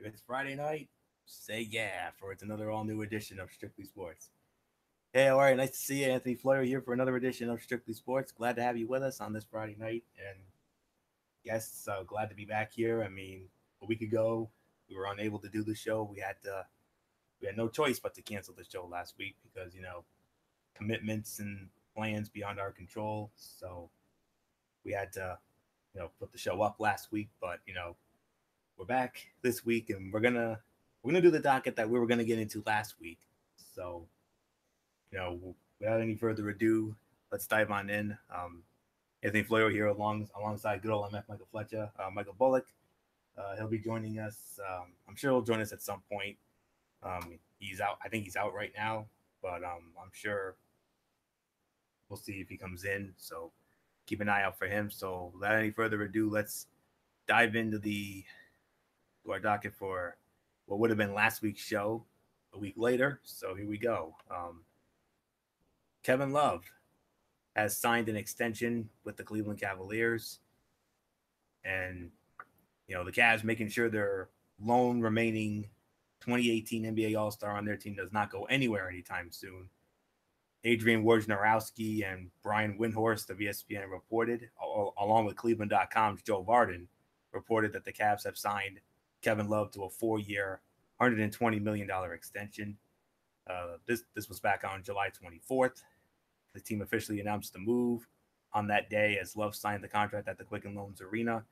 If it's Friday night, say yeah, for it's another all new edition of Strictly Sports. Hey, all right, nice to see you. Anthony Floyer here for another edition of Strictly Sports. Glad to have you with us on this Friday night. And yes, so glad to be back here. I mean, a week ago, we were unable to do the show. We had no choice but to cancel the show last week because, commitments and plans beyond our control. So we had to, put the show up last week. But, we're back this week and we're gonna do the docket that we were gonna get into last week. So, without any further ado, let's dive on in. Anthony Florio here alongside good old MF Michael Fletcher, Michael Bullock. He'll be joining us. I'm sure he'll join us at some point. He's out. I think he's out right now, but I'm sure we'll see if he comes in. So keep an eye out for him. So without any further ado, let's dive into the to our docket for what would have been last week's show a week later. So here we go. Kevin Love has signed an extension with the Cleveland Cavaliers, and the Cavs making sure their lone remaining 2018 NBA All Star on their team does not go anywhere anytime soon. Adrian Wojnarowski and Brian Windhorst of ESPN reported, along with Cleveland.com's Joe Varden, reported that the Cavs have signed Kevin Love to a 4-year, $120 million extension. This was back on July 24th. The team officially announced the move on that day as Love signed the contract at the Quicken Loans Arena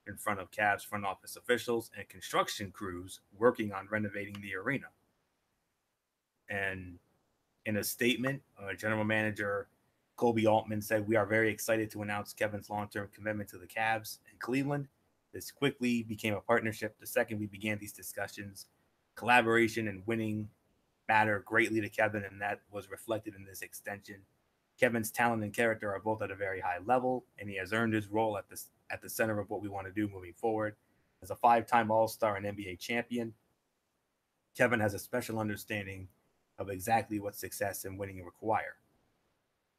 in front of Cavs front office officials and construction crews working on renovating the arena. And in a statement, General Manager Koby Altman said, "We are very excited to announce Kevin's long-term commitment to the Cavs and Cleveland. This quickly became a partnership the second we began these discussions. Collaboration and winning matter greatly to Kevin, and that was reflected in this extension. Kevin's talent and character are both at a very high level, and he has earned his role at the center of what we want to do moving forward. As a 5-time All-Star and NBA champion, Kevin has a special understanding of exactly what success and winning require."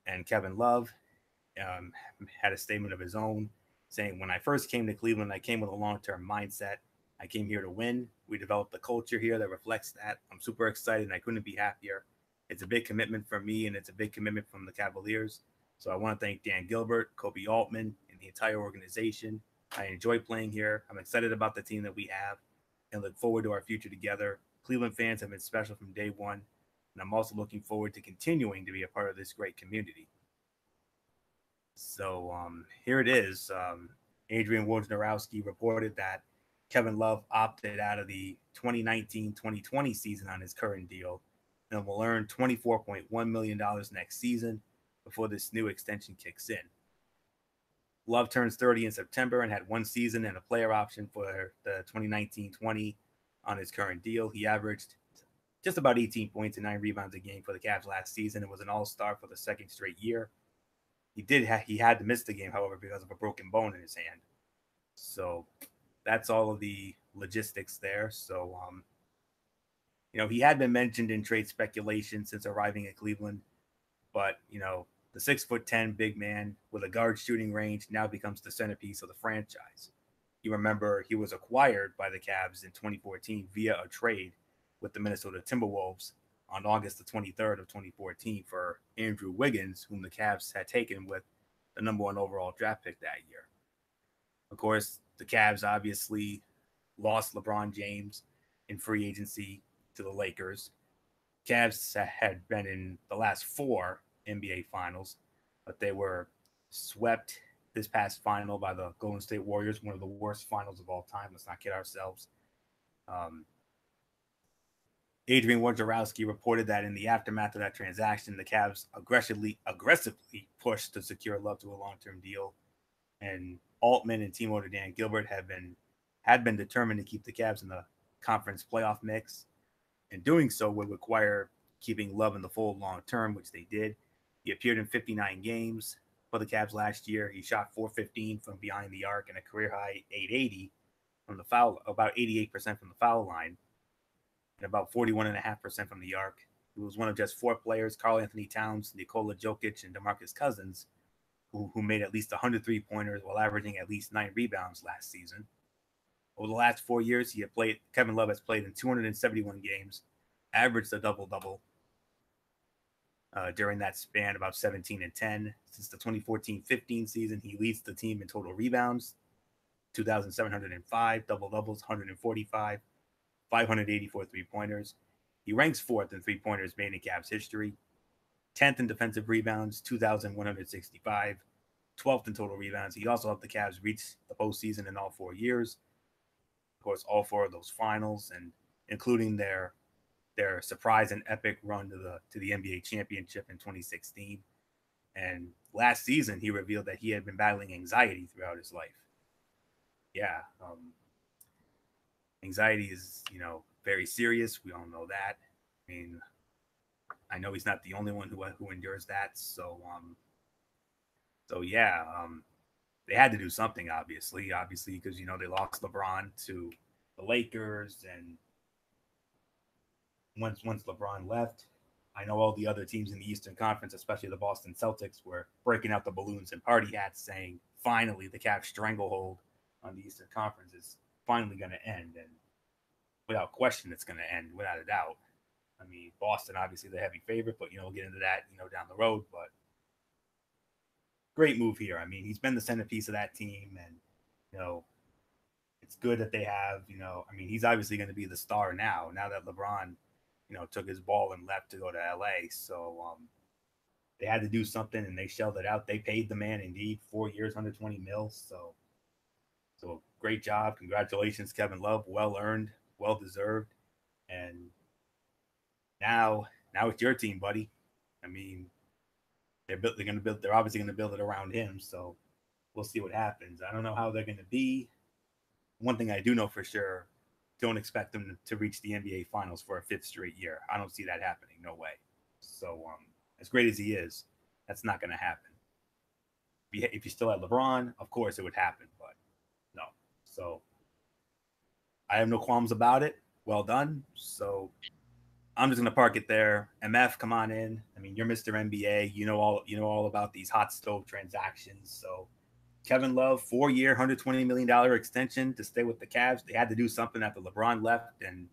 And Kevin Love um, had a statement of his own saying, "When I first came to Cleveland, I came with a long-term mindset. I came here to win. We developed a culture here that reflects that. I'm super excited and I couldn't be happier. It's a big commitment from me and it's a big commitment from the Cavaliers. So I want to thank Dan Gilbert, Koby Altman, and the entire organization. I enjoy playing here. I'm excited about the team that we have and look forward to our future together. Cleveland fans have been special from day one, and I'm also looking forward to continuing to be a part of this great community." So here it is. Adrian Wojnarowski reported that Kevin Love opted out of the 2019-2020 season on his current deal and will earn $24.1 million next season before this new extension kicks in. Love turns 30 in September and had one season and a player option for the 2019-20 on his current deal. He averaged just about 18 points and 9 rebounds a game for the Cavs last season and was an all-star for the second straight year. He had to miss the game, however, because of a broken bone in his hand. So that's all of the logistics there. So, he had been mentioned in trade speculation since arriving at Cleveland, but the 6'10" big man with a guard shooting range now becomes the centerpiece of the franchise. You remember he was acquired by the Cavs in 2014 via a trade with the Minnesota Timberwolves on August the 23rd of 2014 for Andrew Wiggins, whom the Cavs had taken with the number 1 overall draft pick that year. Of course, the Cavs obviously lost LeBron James in free agency to the Lakers. Cavs had been in the last 4 NBA finals, but they were swept this past final by the Golden State Warriors, one of the worst finals of all time. Let's not kid ourselves. Adrian Wojnarowski reported that in the aftermath of that transaction, the Cavs aggressively pushed to secure Love to a long-term deal, and Altman and team owner Dan Gilbert had been determined to keep the Cavs in the conference playoff mix, and doing so would require keeping Love in the fold long term, which they did. He appeared in 59 games for the Cavs last year. He shot 415 from behind the arc and a career high 880 from the foul, about 88% from the foul line, and about 41.5% from the arc. He was one of just 4 players, Karl-Anthony Towns, Nikola Jokic, and DeMarcus Cousins, who made at least 100 3-pointers while averaging at least 9 rebounds last season. Over the last 4 years, Kevin Love has played in 271 games, averaged a double-double during that span, about 17 and 10. Since the 2014-15 season, he leads the team in total rebounds, 2,705, double-doubles, 145, 584 three-pointers. He ranks fourth in three-pointers made in Cavs history, 10th in defensive rebounds, 2,165, 12th in total rebounds. He also helped the Cavs reach the postseason in all 4 years. Of course, all 4 of those finals, and including their surprise and epic run to the NBA championship in 2016. And last season, he revealed that he had been battling anxiety throughout his life. Yeah, anxiety is, very serious. We all know that. I mean, I know he's not the only one who endures that. So yeah, they had to do something, obviously, because they lost LeBron to the Lakers, and once LeBron left, I know all the other teams in the Eastern Conference, especially the Boston Celtics, were breaking out the balloons and party hats, saying, "Finally, the Cavs' stranglehold on the Eastern Conference is finally going to end." And without question, it's going to end, without a doubt. I mean, Boston, obviously, the heavy favorite, but we'll get into that, down the road. But great move here. I mean, he's been the centerpiece of that team, and it's good that they have. I mean, he's obviously going to be the star now that LeBron took his ball and left to go to LA. So they had to do something, and they shelled it out. They paid the man, indeed, 4 years, 120 mils. So great job. Congratulations, Kevin Love. Well earned, well deserved. And now it's your team, buddy. I mean, they're obviously going to build it around him. So we'll see what happens. I don't know how they're going to be. One thing I do know for sure, don't expect them to reach the NBA Finals for a 5th straight year. I don't see that happening. No way. So as great as he is, that's not going to happen. If you still had LeBron, of course it would happen, but no. So I have no qualms about it. Well done. So I'm just going to park it there. MF, come on in. I mean, you're Mr. NBA. You know all about these hot stove transactions. So Kevin Love, 4-year, $120 million extension to stay with the Cavs. They had to do something after LeBron left, and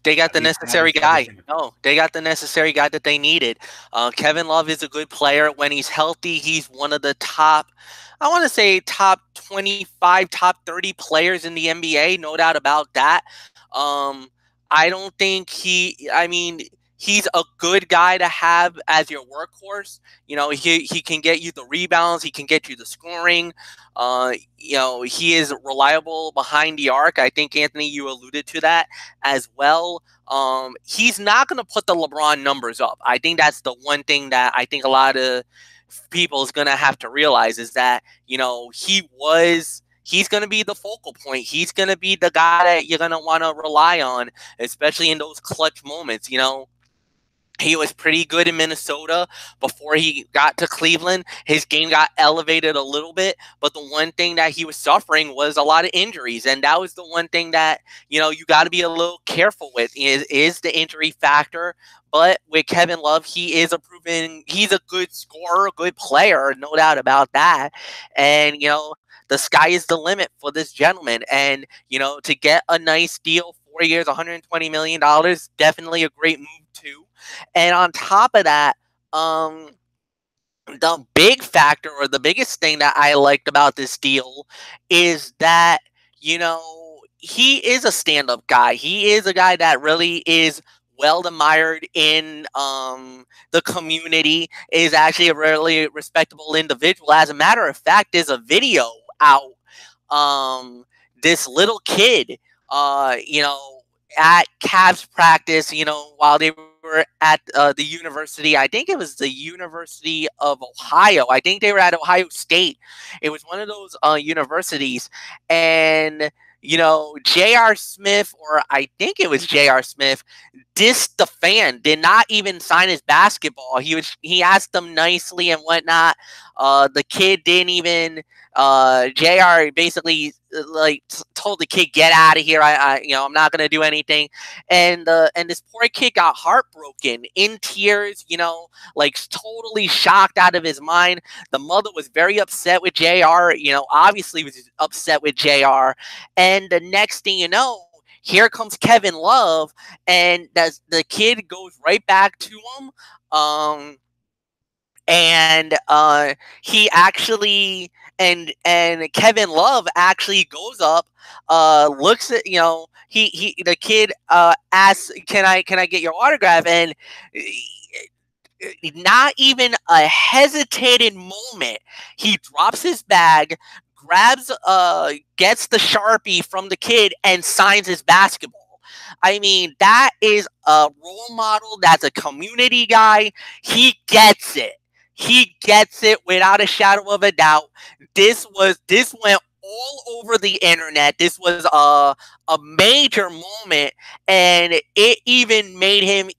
they got the necessary guy. No, they got the necessary guy that they needed. Kevin Love is a good player. When he's healthy, he's one of the top, I want to say top 25, top 30 players in the NBA. No doubt about that. I don't think he's a good guy to have as your workhorse. He can get you the rebounds. He can get you the scoring. He is reliable behind the arc. I think, Anthony, you alluded to that as well. He's not going to put the LeBron numbers up. I think that's the one thing that I think a lot of people is going to have to realize is that, he's going to be the focal point. He's going to be the guy that you're going to want to rely on, especially in those clutch moments. He was pretty good in Minnesota before he got to Cleveland. His game got elevated a little bit, but the one thing that he was suffering was a lot of injuries. And that was the one thing that, you got to be a little careful with is the injury factor. But with Kevin Love, he's a good scorer, a good player, no doubt about that. And, the sky is the limit for this gentleman. And, to get a nice deal, 4 years, $120 million, definitely a great move too. And on top of that, the big factor or the biggest thing that I liked about this deal is that, he is a stand-up guy. He is a guy that really is well admired in the community, is actually a really respectable individual. As a matter of fact, there's a video out. This little kid, at Cavs practice, while they were at the university. I think it was the University of Ohio. I think they were at Ohio State. It was one of those universities. And, J.R. Smith, or I think it was J.R. Smith, dissed the fan, did not even sign his basketball. He asked them nicely and whatnot. The kid didn't even. JR basically told the kid, "Get out of here. I'm not gonna do anything." And this poor kid got heartbroken, in tears. Like totally shocked out of his mind. The mother was very upset with JR. Obviously was upset with JR. And the next thing you know, here comes Kevin Love, and the kid goes right back to him. And he actually and Kevin Love actually goes up, looks at he the kid asks, can I get your autograph? And not even a hesitated moment, he drops his bag, grabs gets the Sharpie from the kid, and signs his basketball. I mean, that is a role model. That's a community guy. He gets it. He gets it without a shadow of a doubt. This went all over the internet. This was a major moment, and it even made him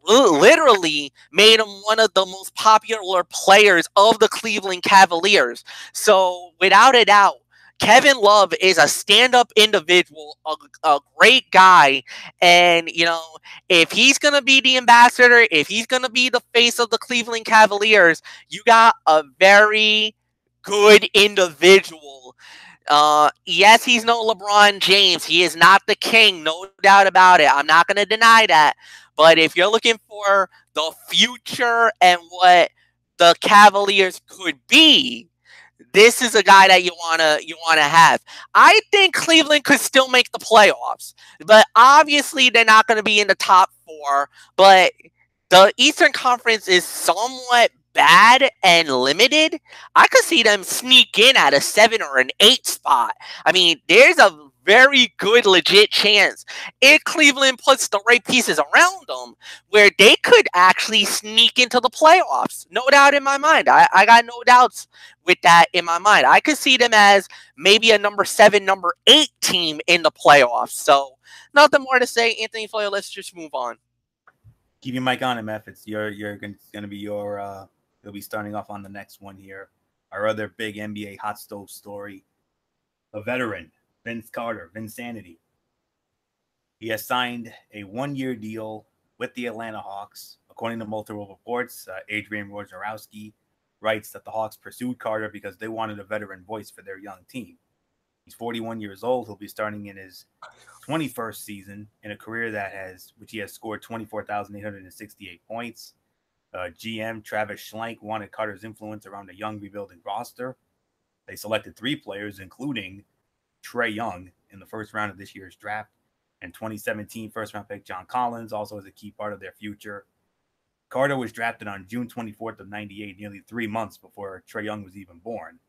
literally made him one of the most popular players of the Cleveland Cavaliers. So without a doubt, Kevin Love is a stand-up individual, a great guy, and if he's gonna be the ambassador, if he's gonna be the face of the Cleveland Cavaliers, you got a very good individual. Yes, he's no LeBron James. He is not the king, no doubt about it. I'm not gonna deny that. But if you're looking for the future and what the Cavaliers could be, this is a guy that you wanna have. I think Cleveland could still make the playoffs, but obviously they're not going to be in the top 4. But the Eastern Conference is somewhat bad and limited. I could see them sneak in at a 7 or an 8 spot. I mean, there's a very good, legit chance if Cleveland puts the right pieces around them where they could actually sneak into the playoffs. No doubt in my mind. I got no doubts with that in my mind. I could see them as maybe a number 7, number 8 team in the playoffs. So nothing more to say. Anthony Floyer, let's just move on. Keep your mic on, MF. It's you're going to be your you'll be starting off on the next one here. Our other big NBA hot stove story. A veteran, Vince Carter, Vinsanity. He has signed a 1-year deal with the Atlanta Hawks. According to multiple reports, Adrian Wojnarowski writes that the Hawks pursued Carter because they wanted a veteran voice for their young team. He's 41 years old. He'll be starting in his 21st season in a career which he has scored 24,868 points. GM Travis Schlenk wanted Carter's influence around a young rebuilding roster. They selected 3 players, including Trae Young in the first round of this year's draft, and 2017 first-round pick John Collins also is a key part of their future. Carter was drafted on June 24th of 98, nearly 3 months before Trae Young was even born.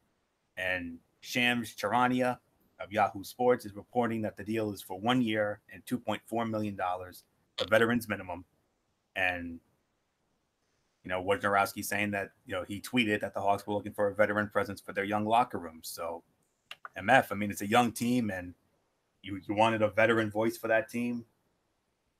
And Shams Charania of Yahoo Sports is reporting that the deal is for 1 year and $2.4 million, the veterans minimum. And, Wojnarowski saying that, he tweeted that the Hawks were looking for a veteran presence for their young locker rooms. So, MF, I mean, it's a young team, and you wanted a veteran voice for that team.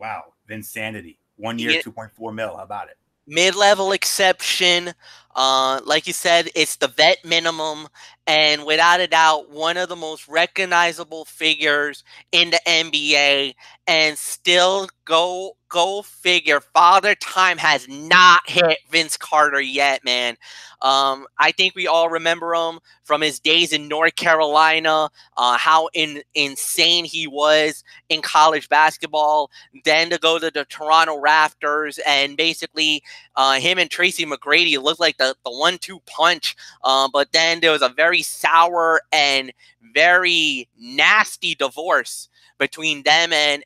Wow, Vinsanity. 1 year, 2.4 mil. How about it? Mid-level exception. Like you said, it's the vet minimum, and without a doubt, one of the most recognizable figures in the NBA. And still, go figure, Father Time has not hit Vince Carter yet, man. I think we all remember him from his days in North Carolina, how insane he was in college basketball. Then to go to the Toronto Raptors, and basically him and Tracy McGrady looked like the 1-2 punch. But then there was a very sour and very nasty divorce between them and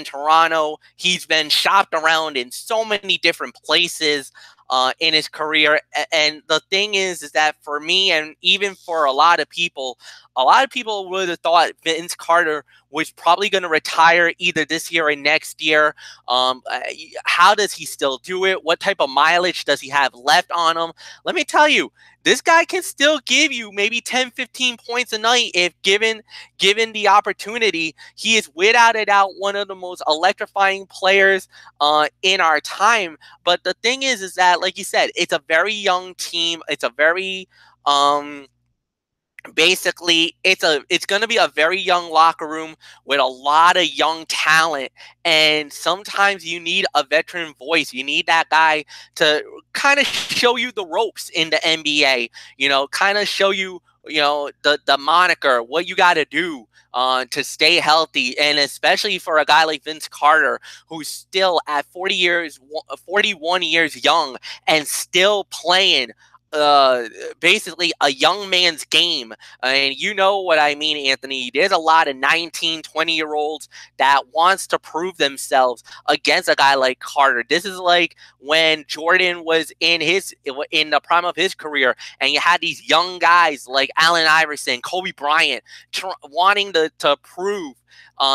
Toronto. He's been shopped around in so many different places in his career. And the thing is that for me, and even for a lot of people would have thought Vince Carter was probably going to retire either this year or next year. How does he still do it? What type of mileage does he have left on him? Let me tell you, this guy can still give you maybe 10, 15 points a night if given the opportunity. He is without a doubt one of the most electrifying players in our time. But the thing is that that, like you said, it's a very young team. It's a very basically it's going to be a very young locker room with a lot of young talent, and sometimes you need a veteran voice. You need that guy to kind of show you the ropes in the NBA, kind of show you, the moniker, what you got to do to stay healthy. And especially for a guy like Vince Carter, who's still at 41 years young and still playing uh basically a young man's game. And you know what I mean, Anthony. There's a lot of 19, 20-year olds that wants to prove themselves against a guy like Carter. This is like when Jordan was in the prime of his career, and you had these young guys like Allen Iverson, Kobe Bryant, wanting to prove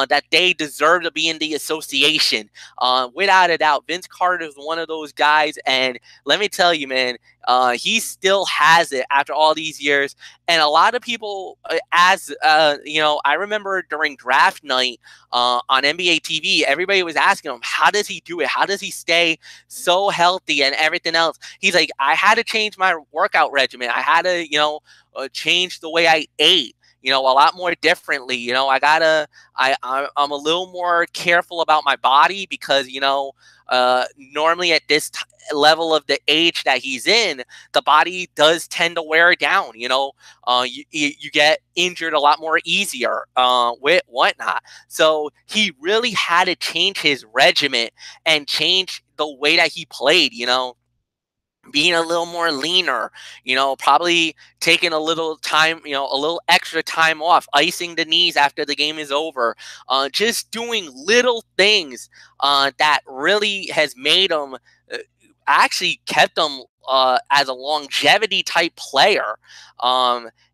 that they deserve to be in the association. Without a doubt, Vince Carter is one of those guys, and let me tell you, man, he still has it after all these years. And a lot of people, I remember during draft night on NBA TV, everybody was asking him, how does he do it? How does he stay so healthy and everything else? He's like, I had to change my workout regimen. I had to, change the way I ate. A lot more differently. I'm a little more careful about my body because, normally at this level of the age that he's in, the body does tend to wear down. You get injured a lot more easier with whatnot. So he really had to change his regimen and change the way that he played, being a little more leaner, probably taking a little time, a little extra time off, icing the knees after the game is over, just doing little things that really has made him, actually kept him as a longevity type player.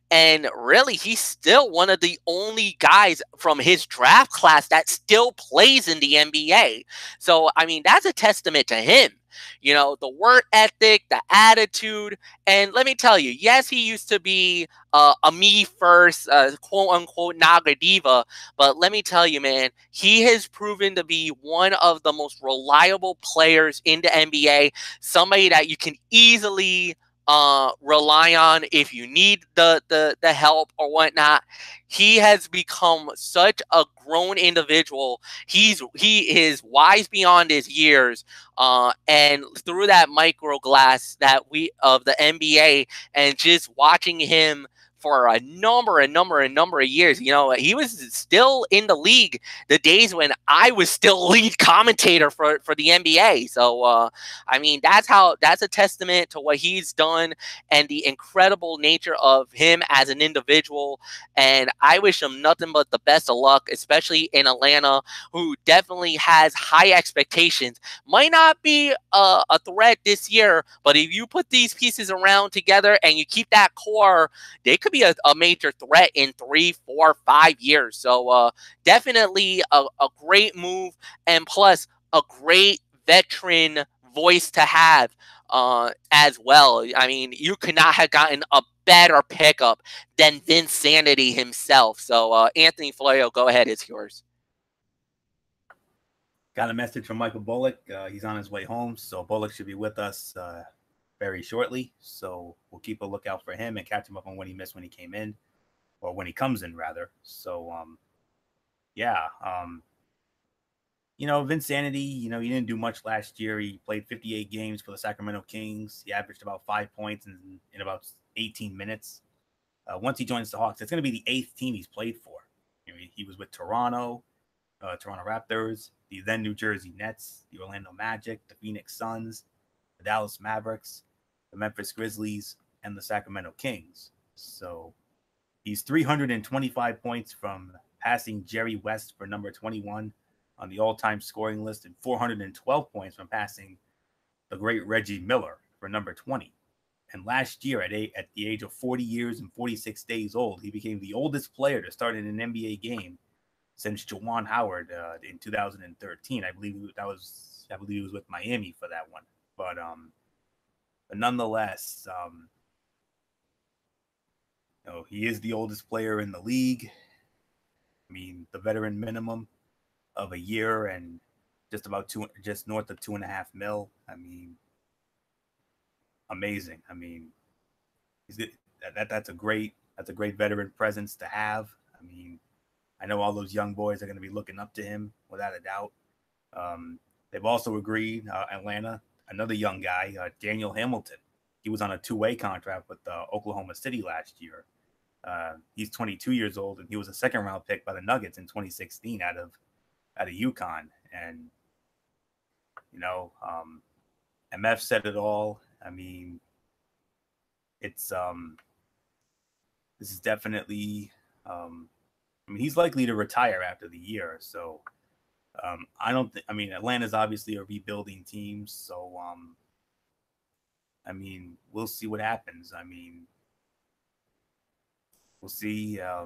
And really, he's still one of the only guys from his draft class that still plays in the NBA. So, I mean, that's a testament to him. The work ethic, the attitude. And let me tell you, yes, he used to be a me first, quote unquote, Naga diva. But let me tell you, man, he has proven to be one of the most reliable players in the NBA. Somebody that you can easily rely on if you need the help or whatnot. He has become such a grown individual. He is wise beyond his years, and through that micro glass that of the NBA, and just watching him for a number of years. He was still in the league the days when I was still lead commentator for the NBA. So, I mean, that's a testament to what he's done and the incredible nature of him as an individual. And I wish him nothing but the best of luck, especially in Atlanta, who definitely has high expectations. Might not be a threat this year, but if you put these pieces around together and you keep that core, they could be a major threat in 3, 4, 5 years. So definitely a great move, and plus a great veteran voice to have as well. I mean, you could not have gotten a better pickup than Vinsanity himself. So Anthony Florio, go ahead, it's yours. Got a message from Michael Bullock. He's on his way home, so Bullock should be with us very shortly. So we'll keep a lookout for him and catch him up on what he missed when he came in, or when he comes in rather. So Vinsanity, he didn't do much last year. He played 58 games for the Sacramento Kings. He averaged about 5 points in about 18 minutes. Once he joins the Hawks, it's going to be the 8th team he's played for. He was with Toronto Raptors, the then New Jersey Nets, the Orlando Magic, the Phoenix Suns, the Dallas Mavericks, the Memphis Grizzlies, and the Sacramento Kings. So he's 325 points from passing Jerry West for number 21 on the all-time scoring list, and 412 points from passing the great Reggie Miller for number 20. And last year, at the age of 40 years and 46 days old, he became the oldest player to start in an NBA game since Juwan Howard in 2013. I believe he was with Miami for that one. But nonetheless, he is the oldest player in the league. I mean, the veteran minimum of a year and just north of $2.5 million. I mean, amazing. I mean, he's that's a great veteran presence to have. I mean, I know all those young boys are going to be looking up to him without a doubt. They've also agreed, Atlanta, another young guy, Daniel Hamilton. He was on a two-way contract with Oklahoma City last year. He's 22 years old, and he was a second-round pick by the Nuggets in 2016 out of UConn. And you know, MF said it all. I mean, it's this is definitely. I mean, he's likely to retire after the year, so I don't think. I mean, Atlanta's obviously a rebuilding team, so I mean, we'll see what happens. I mean, we'll see. I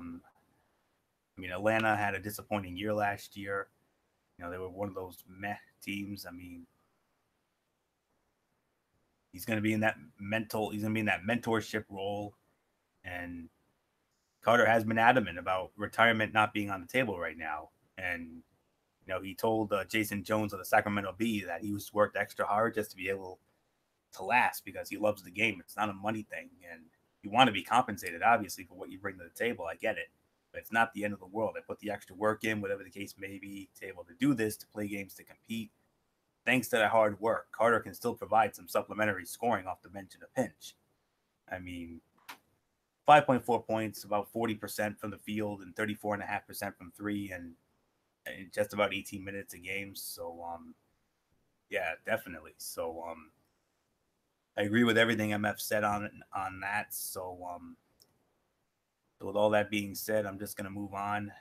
mean, Atlanta had a disappointing year last year. You know, they were one of those meh teams. I mean, he's going to be in that mentorship role, and Carter has been adamant about retirement not being on the table right now. And you know, he told Jason Jones of the Sacramento Bee that he was worked extra hard just to be able to last because he loves the game. It's not a money thing, and you want to be compensated obviously for what you bring to the table. I get it, but it's not the end of the world. I put the extra work in, whatever the case may be, to be able to do this, to play games, to compete. Thanks to that hard work, Carter can still provide some supplementary scoring off the bench in a pinch. I mean, 5.4 points, about 40% from the field and 34.5% from three, and just about 18 minutes a game. So, yeah, definitely. So, I agree with everything MF said on that. So, with all that being said, I'm just gonna move on,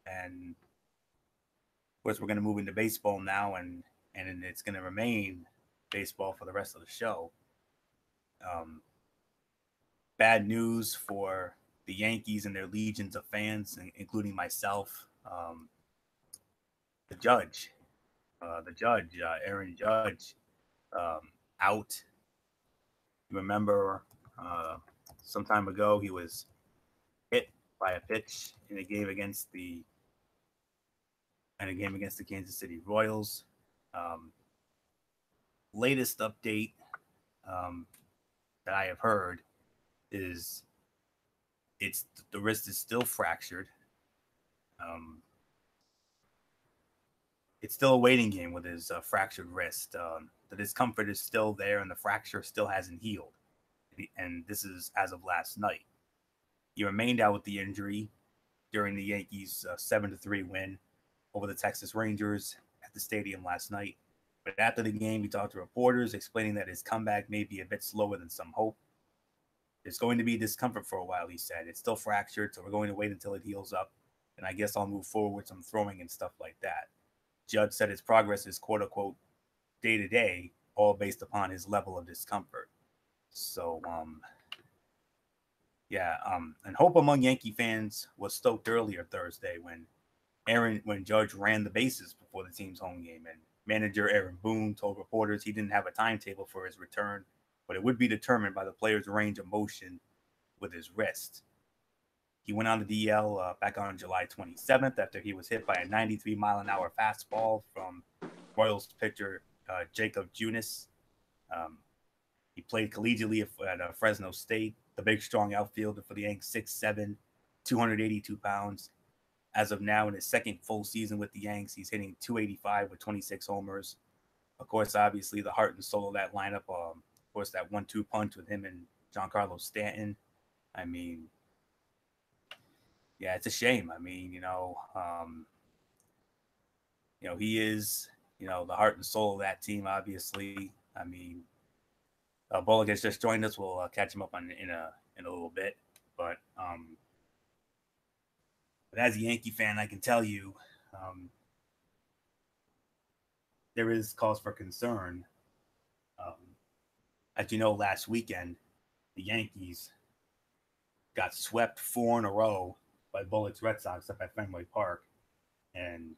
and of course, we're gonna move into baseball now, and it's gonna remain baseball for the rest of the show. Um, Bad news for the Yankees and their legions of fans, including myself. The judge, Aaron Judge, out. You remember some time ago he was hit by a pitch in a game against the Kansas City Royals. Latest update that I have heard is the wrist is still fractured. It's still a waiting game with his fractured wrist. The discomfort is still there, and the fracture still hasn't healed. And this is as of last night. He remained out with the injury during the Yankees' 7-3 win over the Texas Rangers at the stadium last night. But after the game, he talked to reporters, explaining that his comeback may be a bit slower than some hope. There's going to be discomfort for a while, he said. It's still fractured, so we're going to wait until it heals up, and I guess I'll move forward with some throwing and stuff like that. Judge said his progress is quote-unquote day-to-day, all based upon his level of discomfort. So, and hope among Yankee fans was stoked earlier Thursday when Judge ran the bases before the team's home game, and manager Aaron Boone told reporters he didn't have a timetable for his return, but it would be determined by the player's range of motion with his wrist. He went on the DL back on July 27th after he was hit by a 93-mile-an-hour fastball from Royals pitcher Jacob Junis. He played collegiately at Fresno State, the big, strong outfielder for the Yanks, 6'7", 282 pounds. As of now, in his second full season with the Yanks, he's hitting .285 with 26 homers. Of course, obviously, the heart and soul of that lineup, of course, that 1-2 punch with him and Giancarlo Stanton. I mean, yeah, it's a shame. I mean, he is, the heart and soul of that team, obviously. I mean, Bullock has just joined us. We'll catch him up in a little bit. But as a Yankee fan, I can tell you there is cause for concern. As you know, last weekend, the Yankees got swept 4 in a row by Bullock's Red Sox up at Fenway Park, and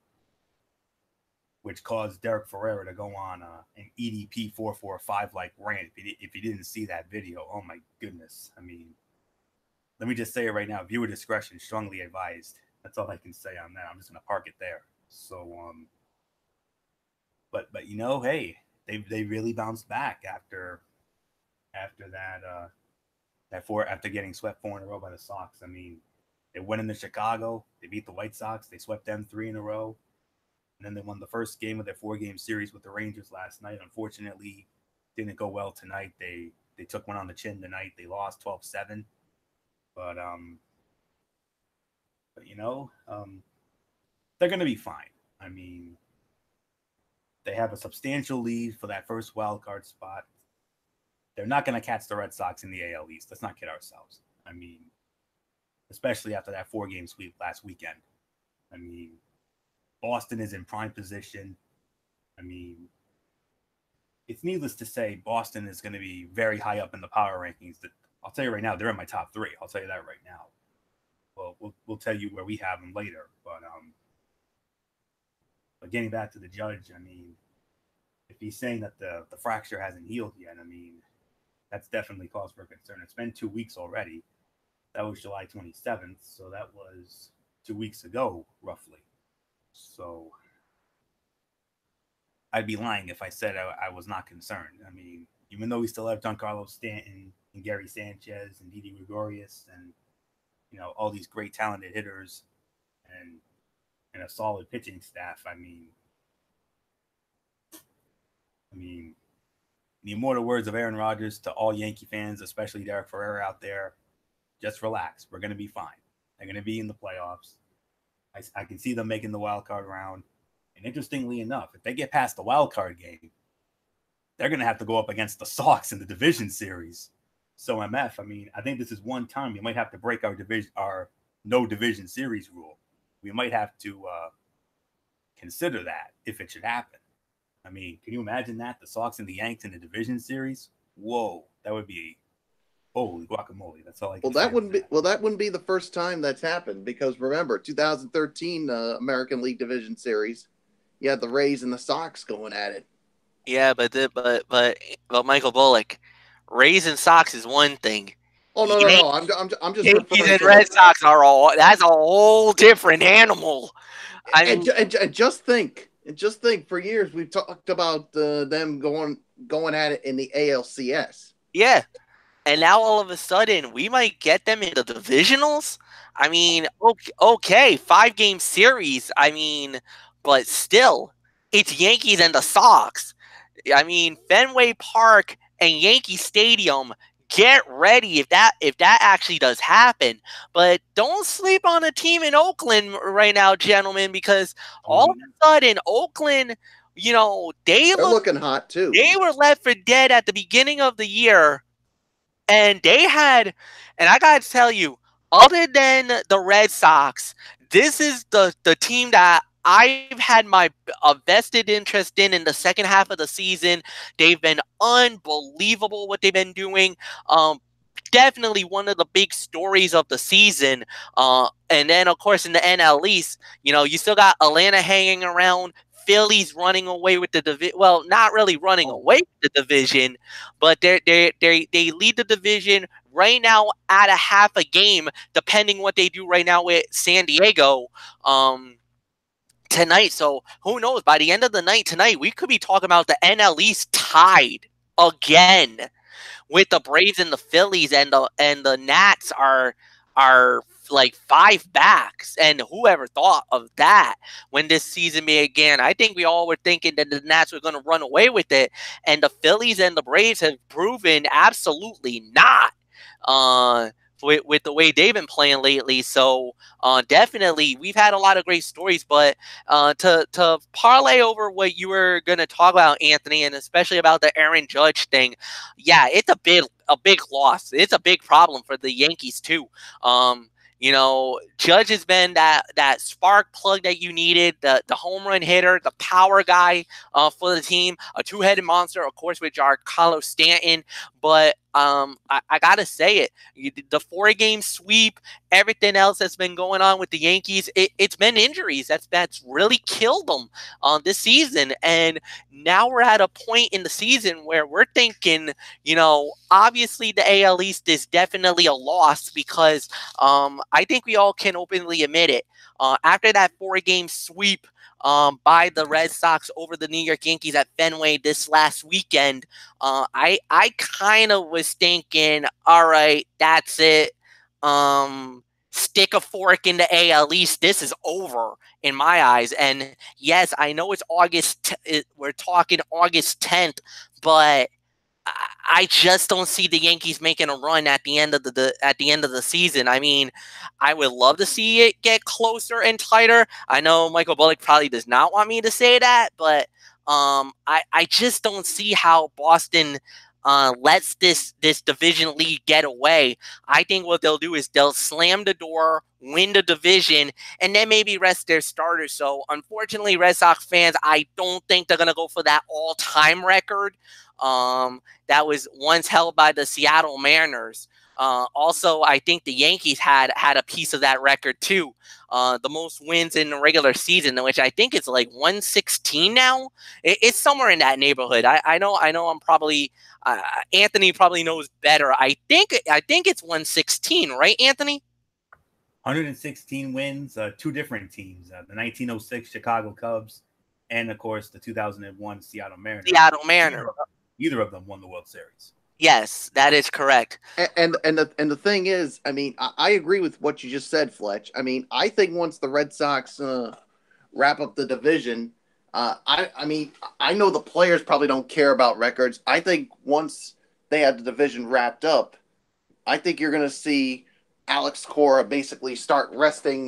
which caused Derek Ferreira to go on an EDP 445 like rant. If you didn't see that video, oh my goodness! I mean, let me just say it right now: viewer discretion strongly advised. That's all I can say on that. I'm just gonna park it there. So, but hey, they really bounced back after after after getting swept 4 in a row by the Sox. I mean, they went into Chicago, they beat the White Sox, they swept them 3 in a row, and then they won the first game of their 4-game series with the Rangers last night. Unfortunately, didn't go well tonight. They took one on the chin tonight. They lost 12-7. But they're going to be fine. I mean, they have a substantial lead for that first wild card spot. They're not going to catch the Red Sox in the AL East. Let's not kid ourselves. I mean, especially after that 4-game sweep last weekend. I mean, Boston is in prime position. I mean, it's needless to say, Boston is going to be very high up in the power rankings. I'll tell you right now, they're in my top 3. I'll tell you that right now. Well, we'll tell you where we have them later. But getting back to the Judge, I mean, if he's saying that the fracture hasn't healed yet, I mean, that's definitely cause for concern. It's been 2 weeks already. That was July 27th, so that was 2 weeks ago, roughly. So I'd be lying if I said I was not concerned. I mean, even though we still have Giancarlo Stanton and Gary Sanchez and Didi Gregorius and, all these great talented hitters and a solid pitching staff, I mean, the immortal words of Aaron Rodgers to all Yankee fans, especially Derek Ferrer out there, just relax. We're going to be fine. They're going to be in the playoffs. I can see them making the wild card round. And interestingly enough, if they get past the wild card game, they're going to have to go up against the Sox in the division series. So MF, I mean, I think this is one time we might have to break our no division series rule. We might have to consider that if it should happen. I mean, can you imagine that? The Sox and the Yanks in the division series? Whoa, that would be holy guacamole. That's all I can say. That wouldn't be the first time that's happened, because remember, 2013 American League Division Series, you had the Rays and the Sox going at it. Yeah, but Michael Bullock, Rays and Sox is one thing. Oh no! I'm just Yankees and Red Sox that's a whole different animal. And just think, for years we've talked about them going at it in the ALCS. Yeah, and now all of a sudden we might get them in the divisionals. I mean, okay, 5-game series. I mean, but still, it's Yankees and the Sox. I mean, Fenway Park and Yankee Stadium. Get ready if that actually does happen. But don't sleep on a team in Oakland right now, gentlemen, because all of a sudden Oakland, they're looking hot too. They were left for dead at the beginning of the year, and they had, and I gotta tell you, other than the Red Sox, this is the team that I've had my vested interest in the second half of the season. They've been unbelievable what they've been doing. Definitely one of the big stories of the season. And then, of course, in the NL East, you still got Atlanta hanging around. Phillies running away with the division. Well, not really running away with the division, but they lead the division right now at a half a game, depending what they do right now with San Diego. Tonight, so who knows? By the end of the night tonight, we could be talking about the NL East tied again with the Braves and the Phillies, and the Nats are like 5 backs. And whoever thought of that when this season began? I think we all were thinking that the Nats were going to run away with it, and the Phillies and the Braves have proven absolutely not. With the way they've been playing lately. So definitely we've had a lot of great stories, but to parlay over what you were going to talk about, Anthony, and especially about the Aaron Judge thing, yeah, it's a big loss. It's a big problem for the Yankees too. Judge has been that spark plug that you needed, the home run hitter, the power guy for the team, a two-headed monster, of course, with Giancarlo Stanton. But I got to say it, the 4-game sweep, everything else that's been going on with the Yankees, it's been injuries. That's really killed them this season. And now we're at a point in the season where we're thinking, obviously the AL East is definitely a loss, because I think we all can openly admit it. After that 4-game sweep by the Red Sox over the New York Yankees at Fenway this last weekend, I kind of was thinking, all right, that's it. Stick a fork in the AL East. This is over in my eyes. And yes, I know it's we're talking August 10th, but I just don't see the Yankees making a run at the end of the season. I mean, I would love to see it get closer and tighter. I know Michael Bullock probably does not want me to say that, but I just don't see how Boston lets this division lead get away. I think what they'll do is they'll slam the door, win the division, and then maybe rest their starters. So unfortunately, Red Sox fans, I don't think they're gonna go for that all-time record that was once held by the Seattle Mariners. Also, I think the Yankees had a piece of that record too. The most wins in the regular season, which I think it's like 116 now. It's somewhere in that neighborhood. I know. I'm probably Anthony probably knows better. I think it's 116, right, Anthony? 116 wins. Two different teams: the 1906 Chicago Cubs, and of course the 2001 Seattle Mariners. Either of them won the World Series. Yes, that is correct. And the thing is, I mean, I agree with what you just said, Fletch. I mean, I think once the Red Sox wrap up the division, I mean, I know the players probably don't care about records. I think once they have the division wrapped up, I think you're going to see Alex Cora basically start resting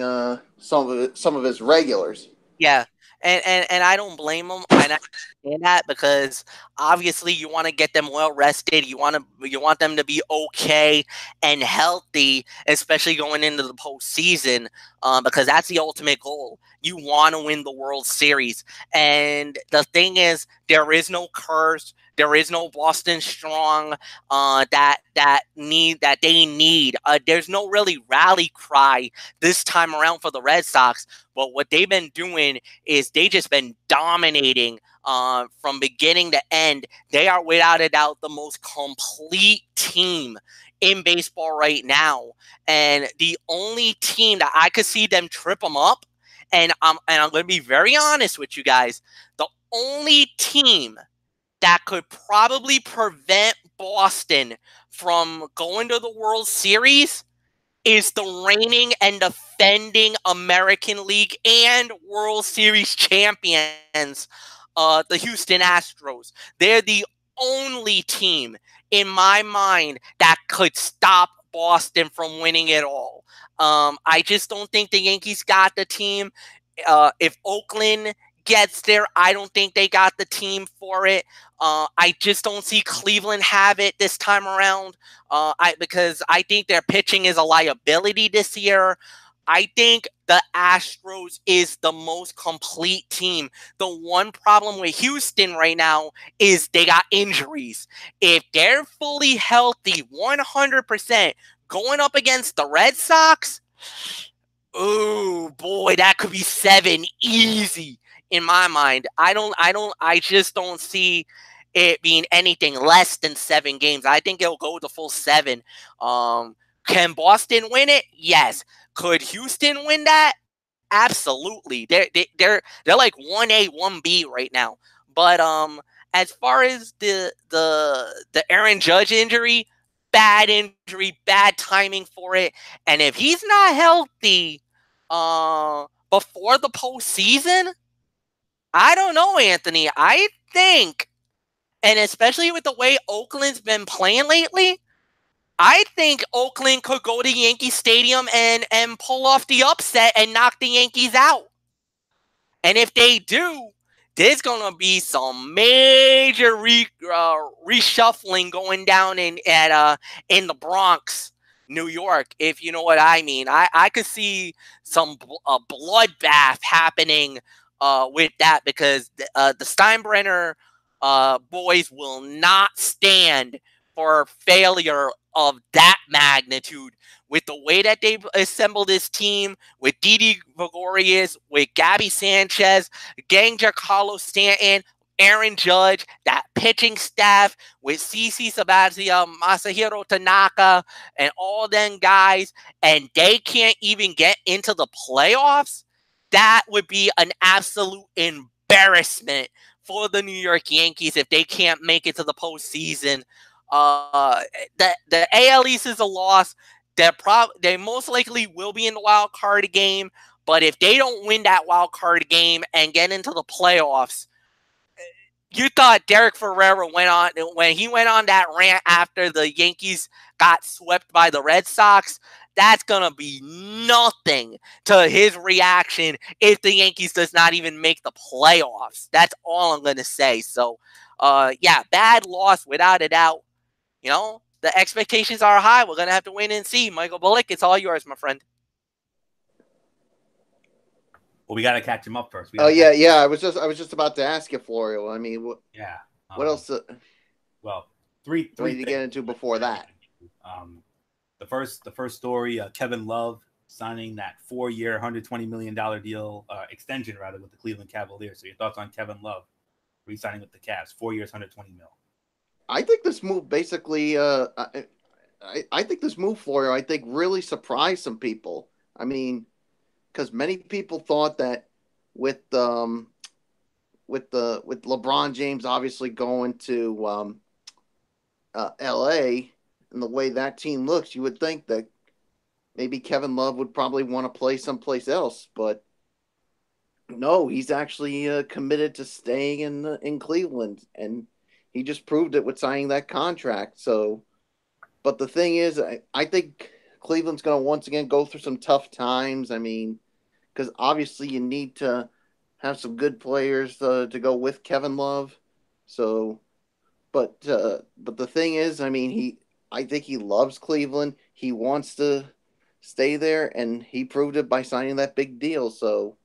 some of his regulars. Yeah. And I don't blame them. And I understand that because obviously you want to get them well rested. You want them to be okay and healthy, especially going into the postseason, because that's the ultimate goal. You want to win the World Series. And the thing is, there is no curse. There is no Boston Strong that they need. There's no really rally cry this time around for the Red Sox. But what they've been doing is they just been dominating from beginning to end. They are without a doubt the most complete team in baseball right now. And the only team that I could see them trip them up, and I'm going to be very honest with you guys, the only team that could probably prevent Boston from going to the World Series is the reigning and defending American League and World Series champions, the Houston Astros. They're the only team, in my mind, that could stop Boston from winning it all. I just don't think the Yankees got the team. If Oakland gets there, I don't think they got the team for it. I just don't see Cleveland have it this time around. Because I think their pitching is a liability this year. I think the Astros is the most complete team. The one problem with Houston right now is they got injuries. If they're fully healthy, 100%, going up against the Red Sox, oh boy, that could be 7 easy. In my mind, I just don't see it being anything less than 7 games. I think it'll go the full 7. Can Boston win it? Yes. Could Houston win that? Absolutely. They're like 1A, 1B right now. But as far as the Aaron Judge injury, bad injury, bad timing for it. And if he's not healthy before the postseason, I don't know, Anthony. I think, and especially with the way Oakland's been playing lately, I think Oakland could go to Yankee Stadium and pull off the upset and knock the Yankees out. And if they do, there's going to be some major reshuffling going down in the Bronx, New York, if you know what I mean. I could see some bloodbath happening with that, because the Steinbrenner boys will not stand for failure of that magnitude. With the way that they've assembled this team, with Didi Gregorius, with Gabby Sanchez, Giancarlo Stanton, Aaron Judge, that pitching staff with CC Sabathia, Masahiro Tanaka, and all them guys, and they can't even get into the playoffs, that would be an absolute embarrassment for the New York Yankees if they can't make it to the postseason. The AL East is a loss. They most likely will be in the wild card game, but if they don't win that wild card game and get into the playoffs, you thought Derek Ferrera went on that rant after the Yankees got swept by the Red Sox. That's going to be nothing to his reaction if the Yankees does not even make the playoffs. That's all I'm going to say. So, yeah, bad loss without a doubt. You know, the expectations are high. We're going to have to wait and see. Michael Bullock, it's all yours, my friend. Well, we got to catch him up first. Yeah. I was just about to ask you, Florio. I mean, what else? Well, three to get into before that. The first story, Kevin Love signing that 4-year, $120 million deal, extension rather, with the Cleveland Cavaliers. So your thoughts on Kevin Love re-signing with the Cavs, 4 years, $120 million? I think this move basically, I think this move, Florio, I think really surprised some people. I mean, because many people thought that with LeBron James obviously going to LA and the way that team looks, you would think that maybe Kevin Love would probably want to play someplace else, but no, he's actually committed to staying in Cleveland, and he just proved it with signing that contract. So, but the thing is, I think Cleveland's going to once again go through some tough times. I mean, because obviously you need to have some good players to go with Kevin Love. So, but the thing is, I mean, I think he loves Cleveland. He wants to stay there, and he proved it by signing that big deal. So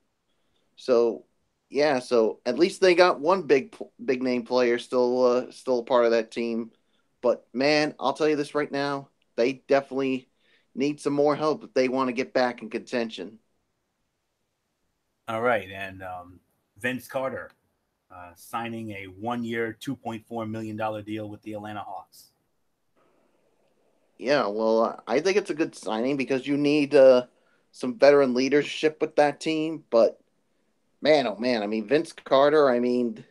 yeah. So at least they got one big name player still a part of that team. But man, I'll tell you this right now, they definitely need some more help if they want to get back in contention. All right, and Vince Carter signing a 1-year, $2.4 million deal with the Atlanta Hawks. Yeah, well, I think it's a good signing because you need some veteran leadership with that team. But man, oh man, I mean, Vince Carter, I mean,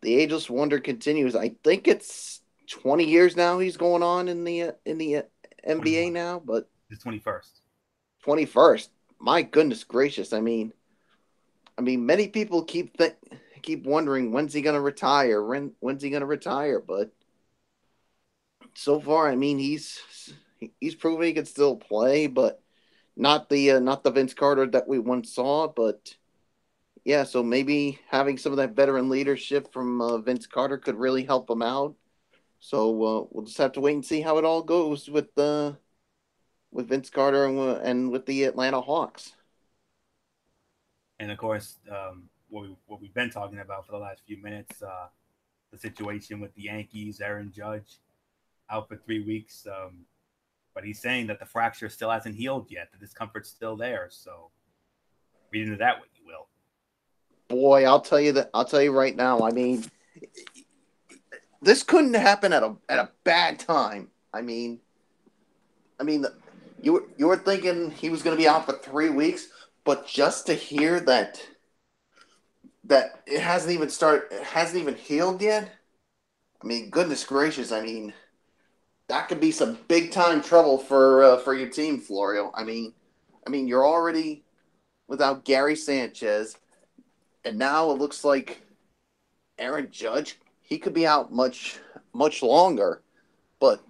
the ageless wonder continues. I think it's 20 years now he's going on in the NBA 21. Now, but the 21st. 21st. My goodness gracious. I mean, many people keep wondering when's he going to retire? When's he going to retire? But so far, I mean, he's proven he can still play, but not the Vince Carter that we once saw. But yeah, so maybe having some of that veteran leadership from Vince Carter could really help him out. So we'll just have to wait and see how it all goes with Vince Carter and with the Atlanta Hawks. And of course, what we've been talking about for the last few minutes, the situation with the Yankees, Aaron Judge out for 3 weeks. But he's saying that the fracture still hasn't healed yet, the discomfort's still there. So read into that what you will. Boy, I'll tell you right now. I mean, this couldn't happen at a bad time. I mean, you were thinking he was going to be out for 3 weeks, but just to hear that it hasn't even healed yet. I mean, goodness gracious. I mean, that could be some big time trouble for your team, Florio. I mean, you're already without Gary Sanchez, and now it looks like Aaron Judge, he could be out much longer. But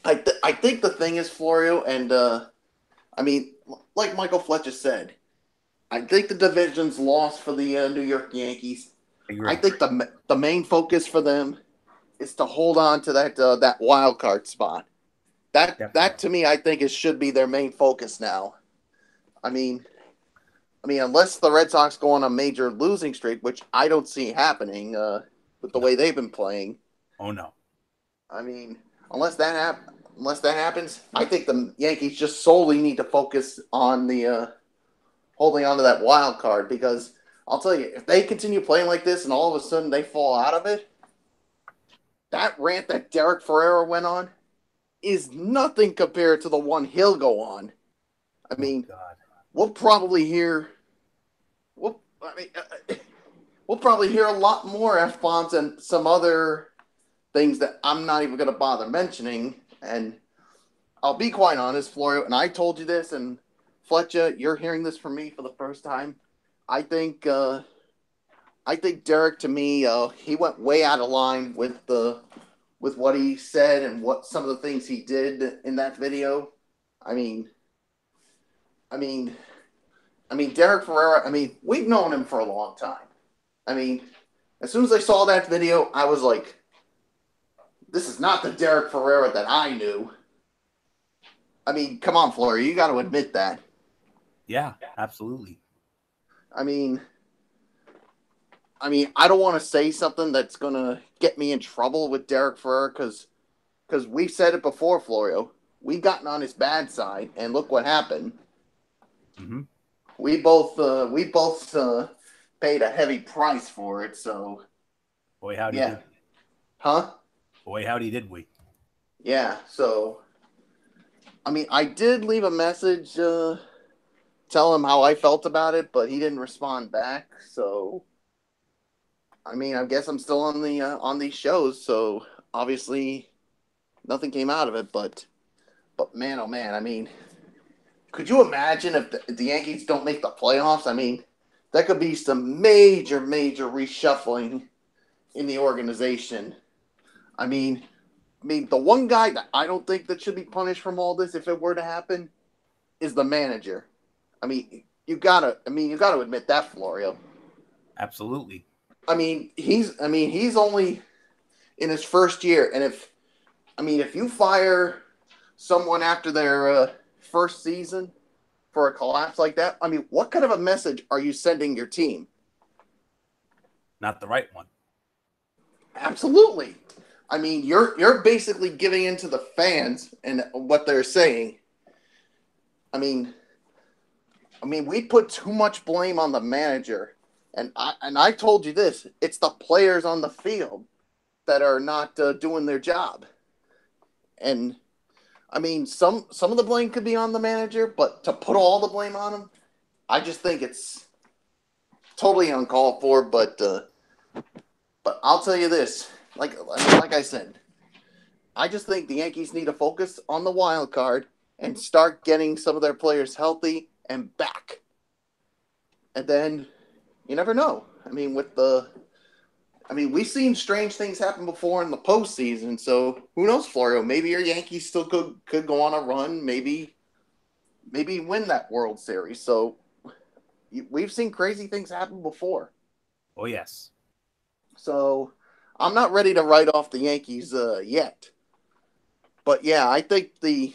I think the thing is, Florio, and I mean, like Michael Fletcher said, I think the division's lost for the New York Yankees. I think the main focus for them is to hold on to that wild card spot. That to me, I think should be their main focus now. I mean, unless the Red Sox go on a major losing streak, which I don't see happening with the way they've been playing. Oh no! I mean, unless that happens, I think the Yankees just solely need to focus on the holding on to that wild card, because I'll tell you, if they continue playing like this and all of a sudden they fall out of it, that rant that Derek Ferrera went on is nothing compared to the one he'll go on. I mean, we'll probably hear. We'll probably hear a lot more F-bombs and some other things that I'm not even going to bother mentioning. And I'll be quite honest, Florio, and I told you this, and Fletcher, you're hearing this from me for the first time. I think Derek, to me, he went way out of line with what he said and what some of the things he did in that video. I mean, Derek Ferrera. I mean, we've known him for a long time. I mean, as soon as I saw that video, I was like, this is not the Derek Ferrera that I knew. I mean, come on, Florio, you got to admit that. Yeah, absolutely. I mean, I don't want to say something that's going to get me in trouble with Derek Ferrera because we've said it before, Florio. We've gotten on his bad side, and look what happened. Mm-hmm. We both paid a heavy price for it, so. Boy, howdy did. Huh? Boy, howdy did we. Yeah, so. I mean, I did leave a message tell him how I felt about it, but he didn't respond back, so. I mean, I guess I'm still on these shows, so obviously nothing came out of it, but man, oh man, I mean, could you imagine if the Yankees don't make the playoffs? I mean, that could be some major reshuffling in the organization. I mean, the one guy that I don't think that should be punished from all this, if it were to happen, is the manager. I mean, you gotta admit that, Florio. Absolutely. I mean, he's only in his first year, and if you fire someone after their first season for a collapse like that, I mean, what kind of a message are you sending your team? Not the right one. Absolutely. I mean, you're basically giving in to the fans and what they're saying. I mean, we put too much blame on the manager. And I told you this, it's the players on the field that are not doing their job. And I mean, some of the blame could be on the manager, but to put all the blame on him, I just think it's totally uncalled for. But I'll tell you this, like I said, I just think the Yankees need to focus on the wild card and start getting some of their players healthy and back. And then you never know. I mean, we've seen strange things happen before in the postseason. So who knows, Florio? Maybe your Yankees still could go on a run. Maybe win that World Series. So we've seen crazy things happen before. Oh yes. So I'm not ready to write off the Yankees yet. But yeah, I think the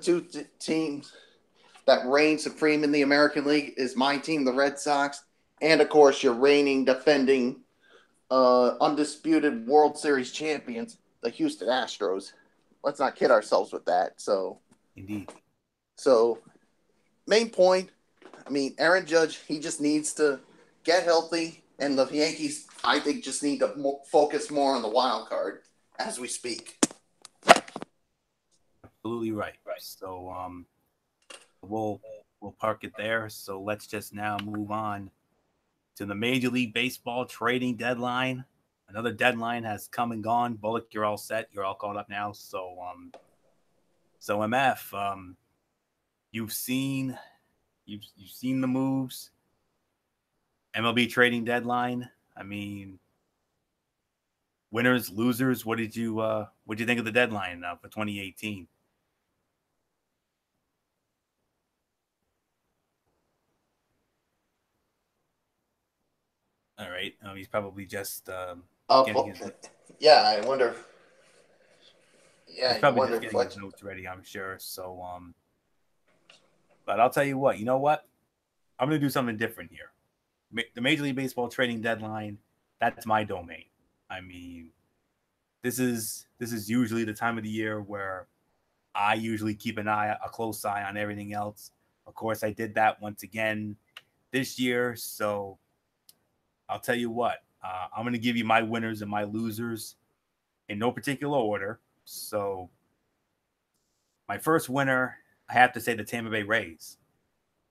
two teams that reign supreme in the American League is my team, the Red Sox, and of course your reigning, defending, undisputed World Series champions, the Houston Astros. Let's not kid ourselves with that. So, indeed. So, main point. I mean, Aaron Judge, he just needs to get healthy, and the Yankees, I think, just need to focus more on the wild card as we speak. Absolutely right. So, we'll park it there. So let's just now move on to the Major League Baseball trading deadline. Another deadline has come and gone. Bullock, you're all set. You're all caught up now. So MF, you've seen the moves. MLB trading deadline. I mean, winners, losers. What did you think of the deadline for 2018? All right. He's probably just getting his. Yeah, I wonder. Yeah, he's probably just getting his notes ready, I'm sure. So, but I'll tell you what. You know what? I'm going to do something different here. The Major League Baseball trading deadline. That's my domain. I mean, this is usually the time of the year where I usually keep a close eye on everything else. Of course, I did that once again this year. So I'll tell you what, I'm going to give you my winners and my losers in no particular order. So my first winner, I have to say the Tampa Bay Rays.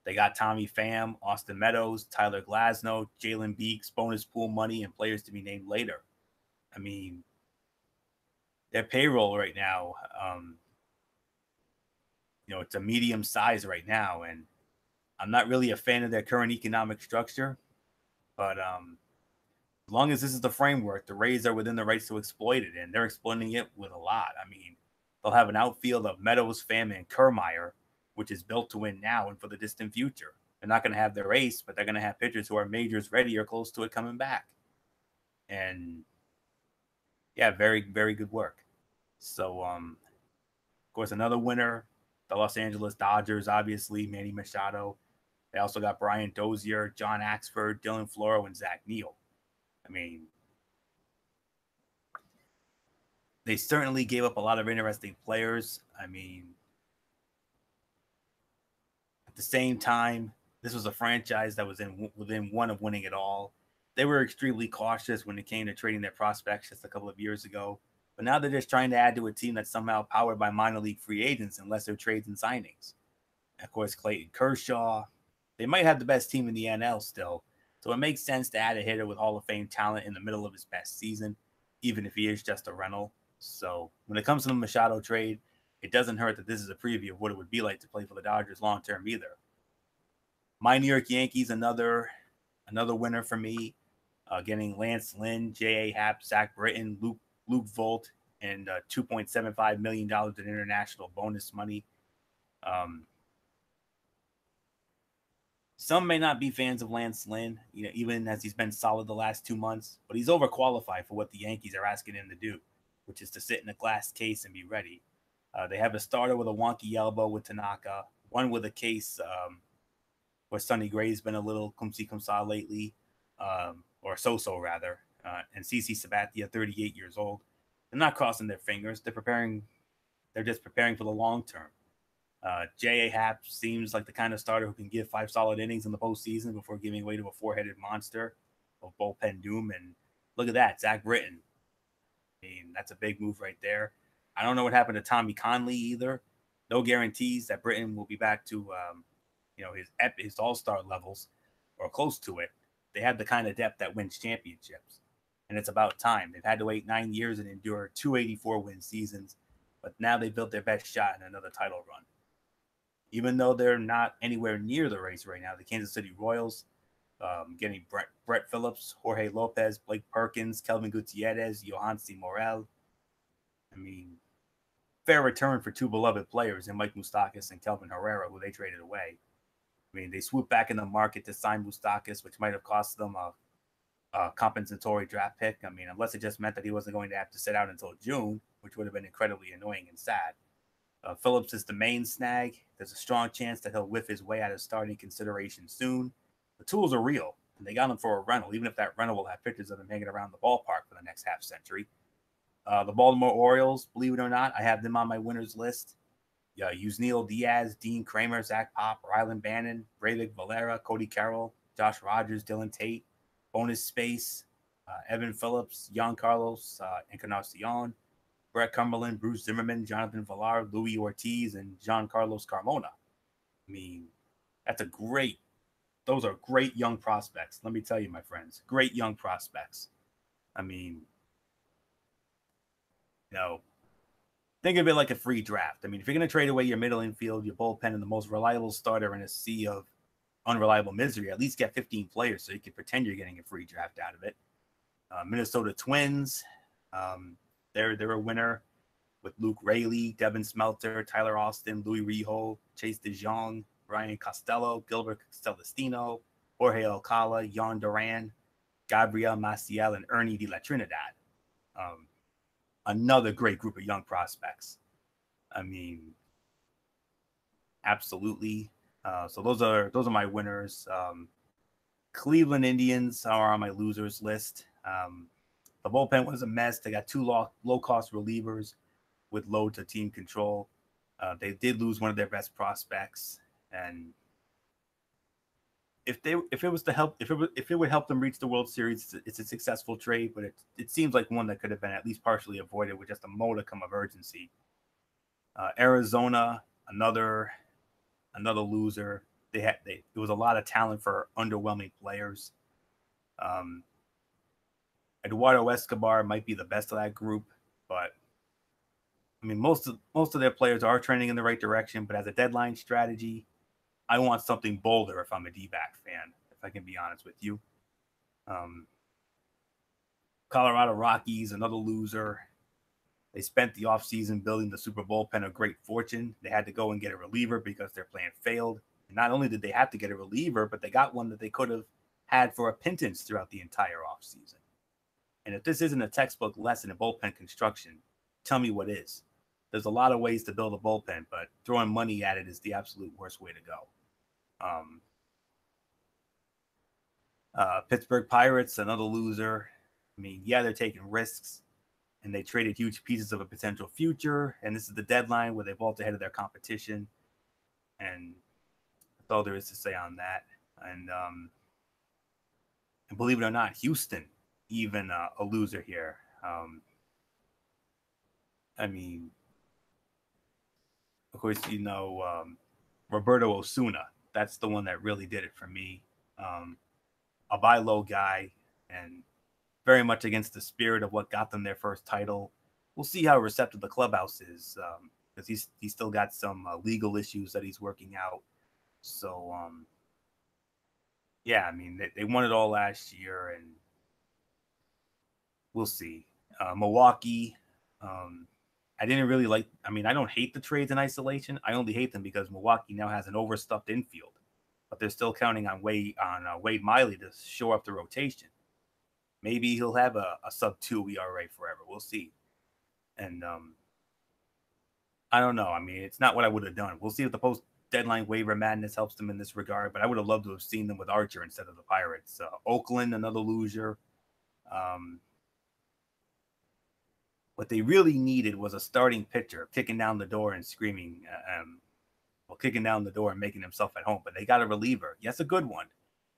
They got Tommy Pham, Austin Meadows, Tyler Glasnow, Jalen Beeks, bonus pool money, and players to be named later. I mean, their payroll right now, it's a medium size right now, and I'm not really a fan of their current economic structure, but as long as this is the framework, the Rays are within the rights to exploit it, and they're exploiting it with a lot. I mean, they'll have an outfield of Meadows, Pham, and Kiermaier, which is built to win now and for the distant future. They're not going to have their ace, but they're going to have pitchers who are majors ready or close to it coming back. And yeah, very, very good work. So, of course, another winner, the Los Angeles Dodgers, obviously, Manny Machado. They also got Brian Dozier, John Axford, Dylan Floro, and Zach Neal. I mean, they certainly gave up a lot of interesting players. I mean, at the same time, this was a franchise that was within one of winning it all. They were extremely cautious when it came to trading their prospects just a couple of years ago. But now they're just trying to add to a team that's somehow powered by minor league free agents and lesser trades and signings. And of course, Clayton Kershaw. They might have the best team in the NL still. So it makes sense to add a hitter with Hall of Fame talent in the middle of his best season, even if he is just a rental. So when it comes to the Machado trade, it doesn't hurt that this is a preview of what it would be like to play for the Dodgers long term either. My New York Yankees, another winner for me, getting Lance Lynn, J.A. Happ, Zach Britton, Luke Vogt, and $2.75 million in international bonus money. Some may not be fans of Lance Lynn, even as he's been solid the last 2 months, but he's overqualified for what the Yankees are asking him to do, which is to sit in a glass case and be ready. They have a starter with a wonky elbow with Tanaka, one with a case where Sonny Gray's been a little kumsi-kumsa lately, or so-so rather, and CC Sabathia, 38 years old. They're not crossing their fingers. They're just preparing for the long term. J.A. Happ seems like the kind of starter who can give 5 solid innings in the postseason before giving way to a 4-headed monster of bullpen doom. And look at that, Zach Britton. I mean, that's a big move right there. I don't know what happened to Tommy Conley either. No guarantees that Britton will be back to his all-star levels or close to it. They have the kind of depth that wins championships. And it's about time. They've had to wait 9 years and endure 284-win seasons, but now they built their best shot in another title run. Even though they're not anywhere near the race right now, the Kansas City Royals getting Brett Phillips, Jorge Lopez, Blake Perkins, Kelvin Gutierrez, Yohansy Morel. I mean, fair return for 2 beloved players in Mike Moustakas and Kelvin Herrera, who they traded away. I mean, they swooped back in the market to sign Moustakas, which might have cost them a compensatory draft pick. I mean, unless it just meant that he wasn't going to have to sit out until June, which would have been incredibly annoying and sad. Phillips is the main snag. There's a strong chance that he'll whiff his way out of starting consideration soon. The tools are real, and they got him for a rental, even if that rental will have pictures of him hanging around the ballpark for the next half century. The Baltimore Orioles, believe it or not, I have them on my winners list. Yusniel Diaz, Dean Kramer, Zach Pop, Rylan Bannon, Breivik Valera, Cody Carroll, Josh Rogers, Dylan Tate, Bonus Space, Evan Phillips, Giancarlos Encarnacion, Brett Cumberland, Bruce Zimmerman, Jonathan Villar, Louis Ortiz, and Giancarlos Carmona. I mean, those are great young prospects. Let me tell you, my friends, great young prospects. I mean, think of it like a free draft. I mean, if you're going to trade away your middle infield, your bullpen, and the most reliable starter in a sea of unreliable misery, at least get 15 players so you can pretend you're getting a free draft out of it. Minnesota Twins, they're a winner with Luke Raley, Devin Smelter, Tyler Austin, Louis Rijo, Chase DeJong, Ryan Costello, Gilbert Celestino, Jorge Alcala, Yon Duran, Gabriel Maciel, and Ernie de la Trinidad. Another great group of young prospects. I mean, absolutely. So those are my winners. Cleveland Indians are on my losers list. The bullpen was a mess. They got 2 low-cost relievers with load to team control. They did lose one of their best prospects, and if it would help them reach the World Series, it's a successful trade. But it seems like one that could have been at least partially avoided with just a modicum of urgency. Arizona, another loser. there was a lot of talent for underwhelming players. Eduardo Escobar might be the best of that group, but I mean, most of their players are trending in the right direction. But as a deadline strategy, I want something bolder if I'm a D-back fan, if I can be honest with you. Colorado Rockies, another loser. They spent the offseason building the Super Bullpen of great fortune. They had to go and get a reliever because their plan failed. And not only did they have to get a reliever, but they got one that they could have had for a pittance throughout the entire offseason. And if this isn't a textbook lesson in bullpen construction, tell me what is. There's a lot of ways to build a bullpen, but throwing money at it is the absolute worst way to go. Pittsburgh Pirates, another loser. I mean, yeah, they're taking risks, and they traded huge pieces of a potential future, and this is the deadline where they vault ahead of their competition, and that's all there is to say on that. And believe it or not, Houston, even a loser here. I mean, of course, Roberto Osuna. That's the one that really did it for me. A buy low guy, and very much against the spirit of what got them their first title. We'll see how receptive the clubhouse is, because he's still got some legal issues that he's working out. So, yeah, I mean, they won it all last year, and we'll see. Milwaukee, I didn't really like. I mean, I don't hate the trades in isolation. I only hate them because Milwaukee now has an overstuffed infield, but they're still counting on Wade Miley to shore up the rotation. Maybe he'll have a sub-2 ERA forever. We'll see. And I don't know. I mean, it's not what I would have done. We'll see if the post-deadline waiver madness helps them in this regard, but I would have loved to have seen them with Archer instead of the Pirates. Oakland, another loser. What they really needed was a starting pitcher kicking down the door and screaming, kicking down the door and making himself at home. But they got a reliever. Yes, a good one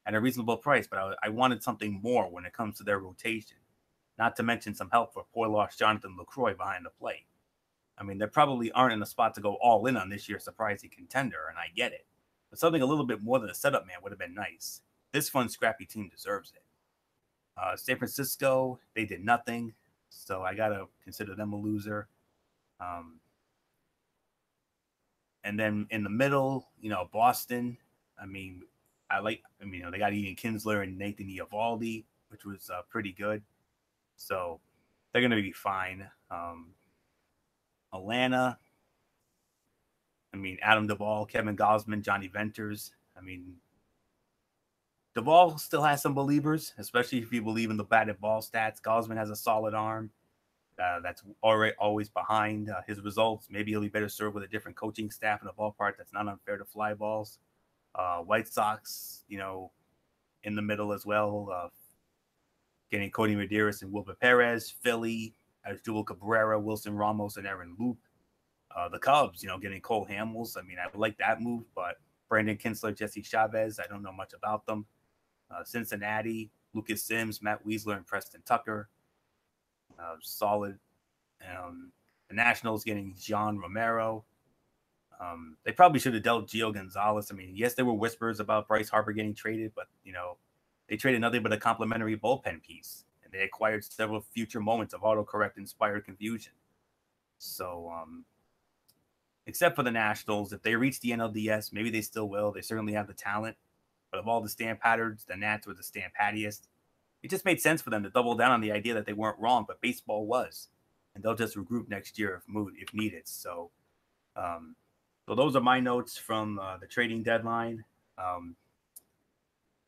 at a reasonable price, but I wanted something more when it comes to their rotation. Not to mention some help for poor lost Jonathan Lucroy behind the plate. I mean, they probably aren't in a spot to go all in on this year's surprising contender, and I get it. But something a little bit more than a setup man would have been nice. This fun, scrappy team deserves it. San Francisco, they did nothing, so I got to consider them a loser. And then in the middle, Boston, they got Ian Kinsler and Nathan Eovaldi, which was pretty good. So they're going to be fine. Atlanta, Adam Duvall, Kevin Gausman, Johnny Venters. Duvall still has some believers, especially if you believe in the batted ball stats. Gausman has a solid arm. That's always behind his results. Maybe he'll be better served with a different coaching staff in a ballpark that's not unfair to fly balls. White Sox, in the middle as well, getting Cody Medeiros and Wilber Perez. Philly, Asdrubal Cabrera, Wilson Ramos, and Aaron Loup. The Cubs, getting Cole Hamels. I like that move, but Brandon Kinsler, Jesse Chavez, I don't know much about them. Cincinnati, Lucas Sims, Matt Weasler, and Preston Tucker. Solid. The Nationals getting John Romero. They probably should have dealt Gio Gonzalez. Yes, there were whispers about Bryce Harper getting traded, but, they traded nothing but a complimentary bullpen piece, and they acquired several future moments of autocorrect-inspired confusion. So, except for the Nationals, if they reach the NLDS, maybe they still will. They certainly have the talent. But of all the stamp patterns, the Nats were the stamp pattiest. It just made sense for them to double down on the idea that they weren't wrong, but baseball was. And they'll just regroup next year if needed. So, those are my notes from the trading deadline.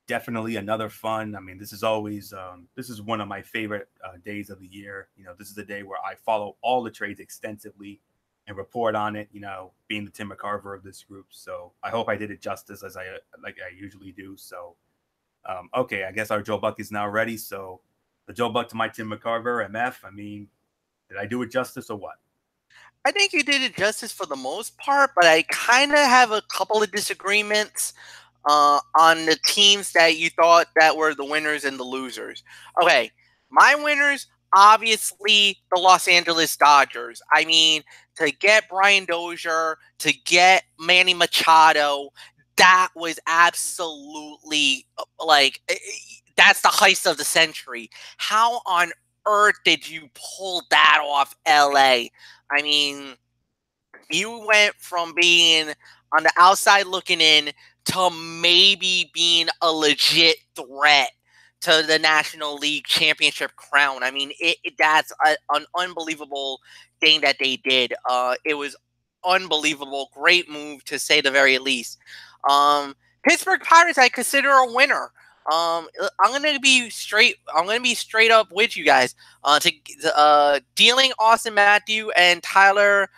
Definitely another fun. This is always this is one of my favorite days of the year. This is the day where I follow all the trades extensively and report on it. Being the Tim McCarver of this group. So I hope I did it justice as I usually do. So, okay, I guess our Joe Buck is now ready. So the Joe Buck to my Tim McCarver, MF. Did I do it justice or what? I think you did it justice for the most part, but I kind of have a couple of disagreements on the teams that you thought that were the winners and the losers. Okay, my winners, obviously the Los Angeles Dodgers. To get Brian Dozier, to get Manny Machado, that was absolutely like that's the heist of the century. How on earth did you pull that off, LA? I mean, you went from being on the outside looking in to maybe being a legit threat to the National League championship crown. I mean, that's an unbelievable thing that they did. It was unbelievable. Great move, to say the very least. Pittsburgh Pirates, I consider a winner. I'm gonna be straight up with you guys. Dealing Austin Matthews and Tyler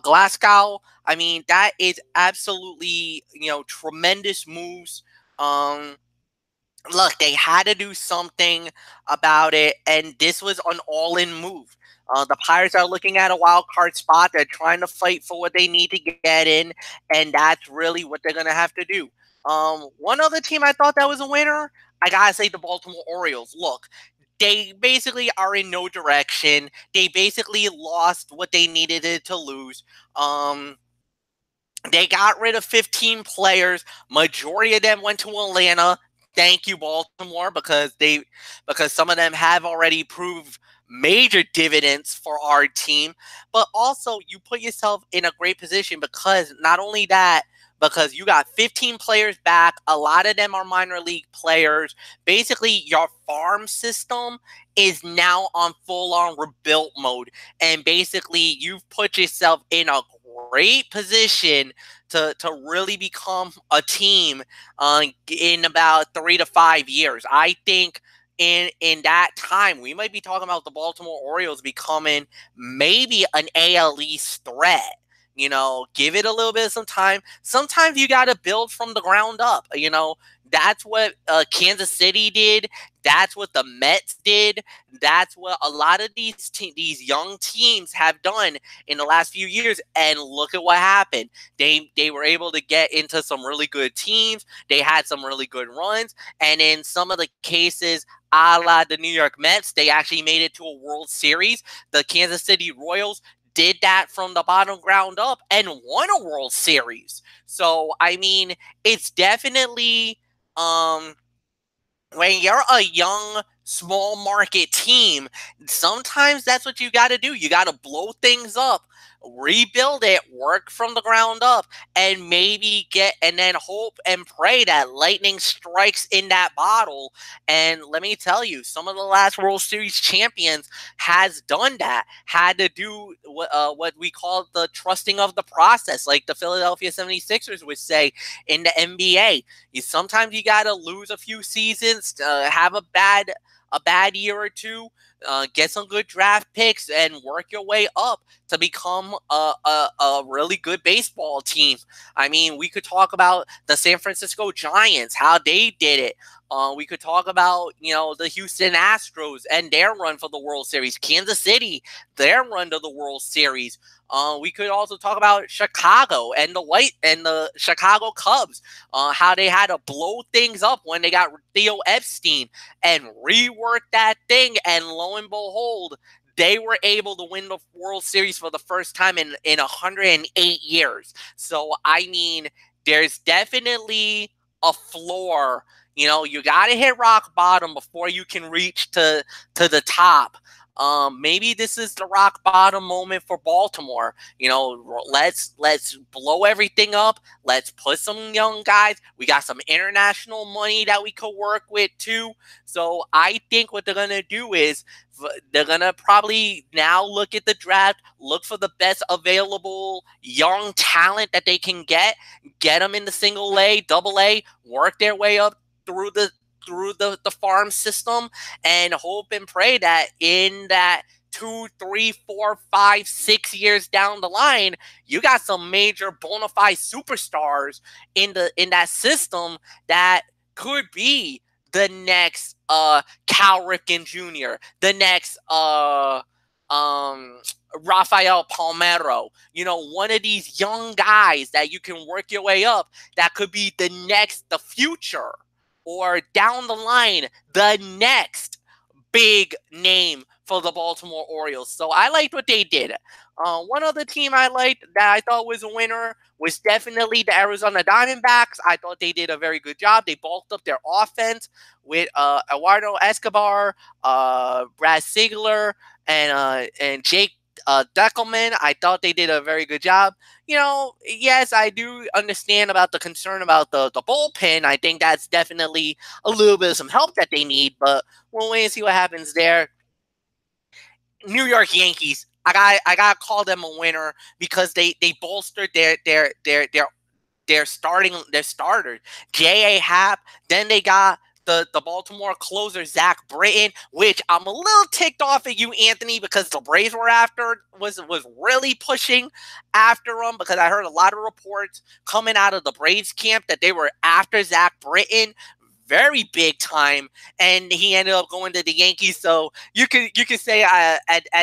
Glasgow. I mean, that is absolutely, tremendous moves. Look, they had to do something about it, and this was an all-in move. The Pirates are looking at a wild card spot. They're trying to fight for what they need to get in, and that's really what they're going to have to do. One other team I thought that was a winner, I got to say the Baltimore Orioles. Look, they basically are in no direction. They basically lost what they needed to lose. They got rid of 15 players. Majority of them went to Atlanta. Thank you, Baltimore, because some of them have already proved major dividends for our team. But also, you put yourself in a great position because not only that, because you got 15 players back. A lot of them are minor league players. Basically, your farm system is now on full-on rebuild mode. And basically, you've put yourself in a great position to really become a team in about 3 to 5 years. I think in that time, we might be talking about the Baltimore Orioles becoming maybe an AL East threat. Give it a little bit of some time. Sometimes you got to build from the ground up. That's what Kansas City did. That's what the Mets did. That's what a lot of these young teams have done in the last few years. And look at what happened. They were able to get into some really good teams. They had some really good runs. And in some of the cases, a la the New York Mets, they actually made it to a World Series. The Kansas City Royals did that from the bottom ground up and won a World Series. So, I mean, it's definitely when you're a young, small market team, sometimes that's what you got to do. You got to blow things up, rebuild it, work from the ground up, and maybe and then hope and pray that lightning strikes in that bottle. And let me tell you, some of the last World Series champions has done that, had to do what we call the trusting of the process, like the Philadelphia 76ers would say in the NBA. Sometimes you got to lose a few seasons, have a bad year or two, get some good draft picks, and work your way up to become a really good baseball team. I mean, we could talk about the San Francisco Giants, how they did it. We could talk about, the Houston Astros and their run for the World Series. Kansas City, their run to the World Series. We could also talk about Chicago and the Chicago Cubs, how they had to blow things up when they got Theo Epstein and rework that thing, and lo and behold, they were able to win the World Series for the first time in 108 years. So, I mean, there's definitely a floor. You got to hit rock bottom before you can reach to the top. Maybe this is the rock bottom moment for Baltimore. Let's blow everything up. Let's put some young guys. We got some international money that we could work with too. So I think what they're going to do is they're going to probably now look at the draft, look for the best available young talent that they can get them in the single A, double A, work their way up through the farm system, and hope and pray that in that 2, 3, 4, 5, 6 years down the line, you got some major bona fide superstars in that system that could be the next Cal Ripken Jr., the next Rafael Palmeiro, one of these young guys that you can work your way up that could be the future, or down the line, the next big name for the Baltimore Orioles. So I liked what they did. One other team I liked that I thought was a winner was definitely the Arizona Diamondbacks. I thought they did a very good job. They bulked up their offense with Eduardo Escobar, Brad Ziegler, and Jake Deckelman. I thought they did a very good job. Yes, I do understand about the concern about the bullpen. I think that's definitely a little bit of some help that they need, but we'll wait and see what happens there. New York Yankees. I gotta call them a winner because they bolstered their starter, J.A. Happ. Then they got the Baltimore closer, Zach Britton, which I'm a little ticked off at you, Anthony, because the Braves was really pushing after him, because I heard a lot of reports coming out of the Braves camp that they were after Zach Britton very big time, and he ended up going to the Yankees. So you could say at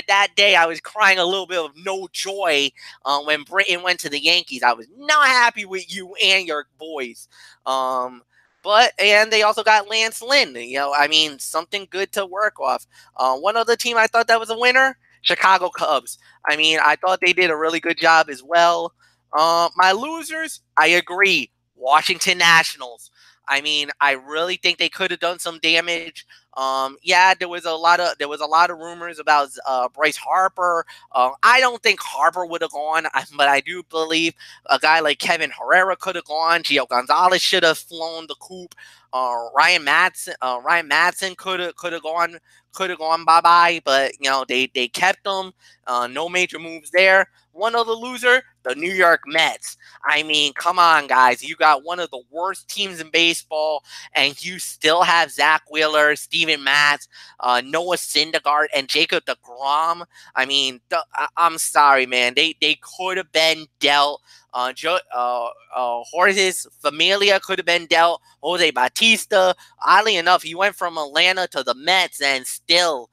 that day I was crying a little bit of no joy when Britton went to the Yankees. I was not happy with you and your boys. And they also got Lance Lynn. Something good to work off. One other team I thought that was a winner, Chicago Cubs. I thought they did a really good job as well. My losers, I agree, Washington Nationals. I really think they could have done some damage. There was a lot of rumors about Bryce Harper. I don't think Harper would have gone, but I do believe a guy like Kevin Herrera could have gone. Gio Gonzalez should have flown the coop. Ryan Madsen could have gone bye-bye, but they kept him. No major moves there. One other loser, the New York Mets. Come on, guys. You got one of the worst teams in baseball, and you still have Zach Wheeler, Steven Matz, Noah Syndergaard, and Jacob deGrom. I'm sorry, man. They could have been dealt. Jorge Familia could have been dealt. Jose Bautista. Oddly enough, he went from Atlanta to the Mets, and still,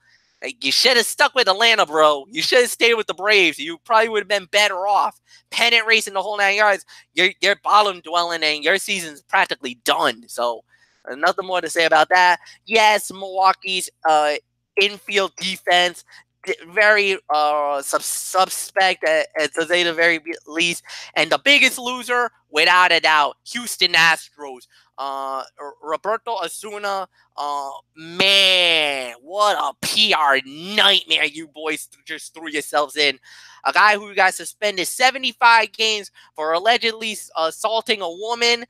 you should have stuck with Atlanta, bro. You should have stayed with the Braves. You probably would have been better off. Pennant racing the whole 9 yards. You're bottom dwelling, and your season's practically done. So, nothing more to say about that. Yes, Milwaukee's infield defense, very suspect to say the very least. And the biggest loser, without a doubt, Houston Astros. Roberto Osuna, man, what a PR nightmare you boys just threw yourselves in. A guy who got suspended 75 games for allegedly assaulting a woman.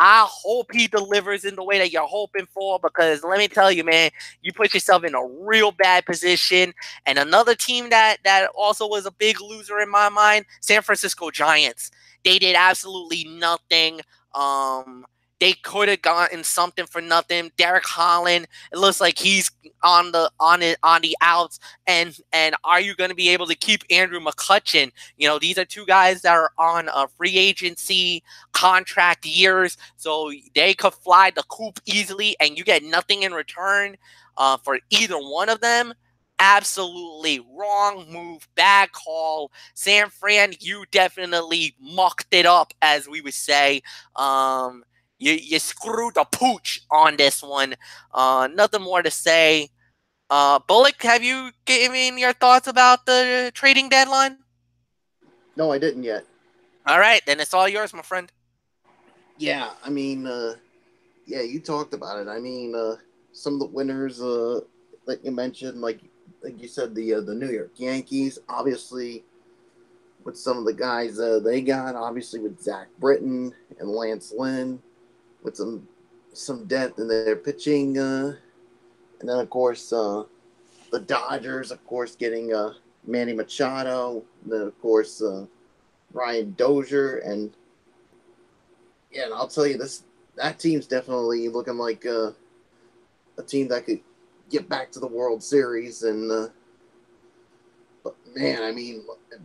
I hope he delivers in the way that you're hoping for, because let me tell you, man, you put yourself in a real bad position. And another team that also was a big loser in my mind, San Francisco Giants. They did absolutely nothing. They could have gotten something for nothing. Derek Holland, it looks like he's on the outs. And are you going to be able to keep Andrew McCutchen? These are two guys that are on free agency contract years, so they could fly the coop easily, and you get nothing in return for either one of them. Absolutely wrong move, bad call. San Fran, you definitely mucked it up, as we would say. You screwed the pooch on this one. Nothing more to say. Bullock, have you given your thoughts about the trading deadline? No, I didn't yet. All right, then it's all yours, my friend. Yeah, you talked about it. Some of the winners that you mentioned, like you said, the New York Yankees, obviously, with some of the guys they got, obviously with Zach Britton and Lance Lynn, with some depth in their pitching, and then of course the Dodgers, of course, getting Manny Machado, and then of course Ryan Dozier, and I'll tell you that team's definitely looking like a team that could get back to the World Series. And but man,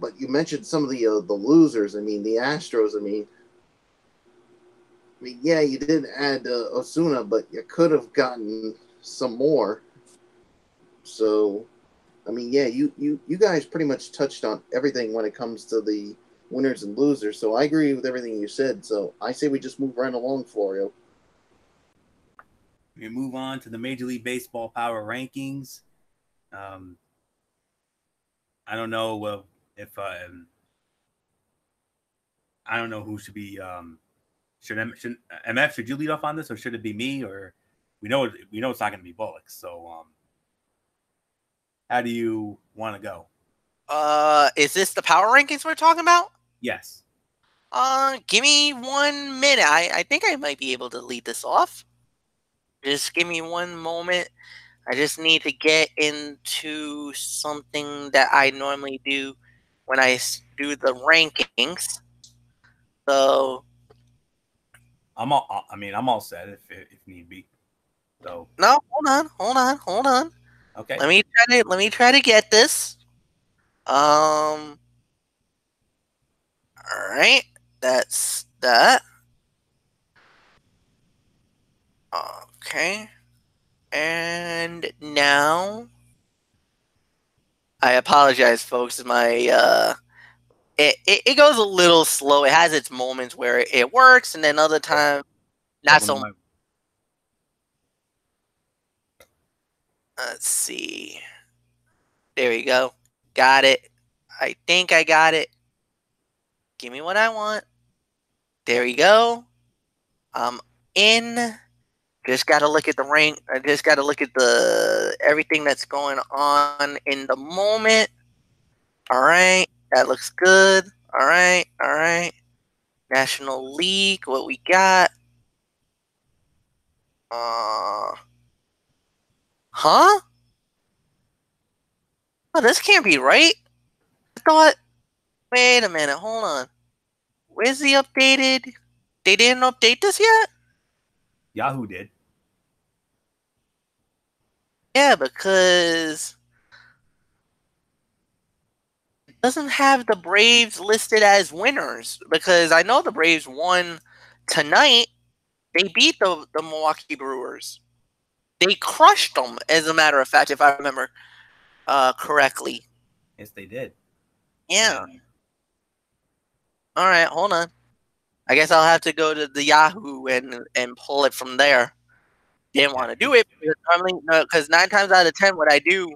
but you mentioned some of the losers. The Astros. Yeah, you did add Osuna, but you could have gotten some more. So, you guys pretty much touched on everything when it comes to the winners and losers. So I agree with everything you said. So I say we just move right along, Florio. We move on to the Major League Baseball Power Rankings. I don't know if I don't know who should be. Should MF, should you lead off on this, or should it be me? Or we know it's not going to be Bullock. So how do you want to go? Is this the power rankings we're talking about? Yes. Give me 1 minute. I think I might be able to lead this off. Just give me one moment. I just need to get into something that I normally do when I do the rankings. So I'm all set if need be. So no, hold on. Okay. Let me try to get this. All right, that's that. Okay, and now I apologize, folks. My it goes a little slow. It has its moments where it works, and then other time not so. Let's see. There we go. Got it. I think I got it. Give me what I want. There we go. I'm in. Just gotta look at the rank. I just gotta look at the everything that's going on in the moment. All right, that looks good. All right. National League, what we got? Huh? Oh, this can't be right. I thought. Wait a minute. Hold on. Where's the updated? They didn't update this yet? Yahoo did. Yeah, because it doesn't have the Braves listed as winners. Because I know the Braves won tonight. They beat the Milwaukee Brewers. They crushed them, as a matter of fact, if I remember correctly. Yes, they did. Yeah. All right, hold on. I guess I'll have to go to the Yahoo and pull it from there. Didn't want to do it because 9 times out of 10, what I do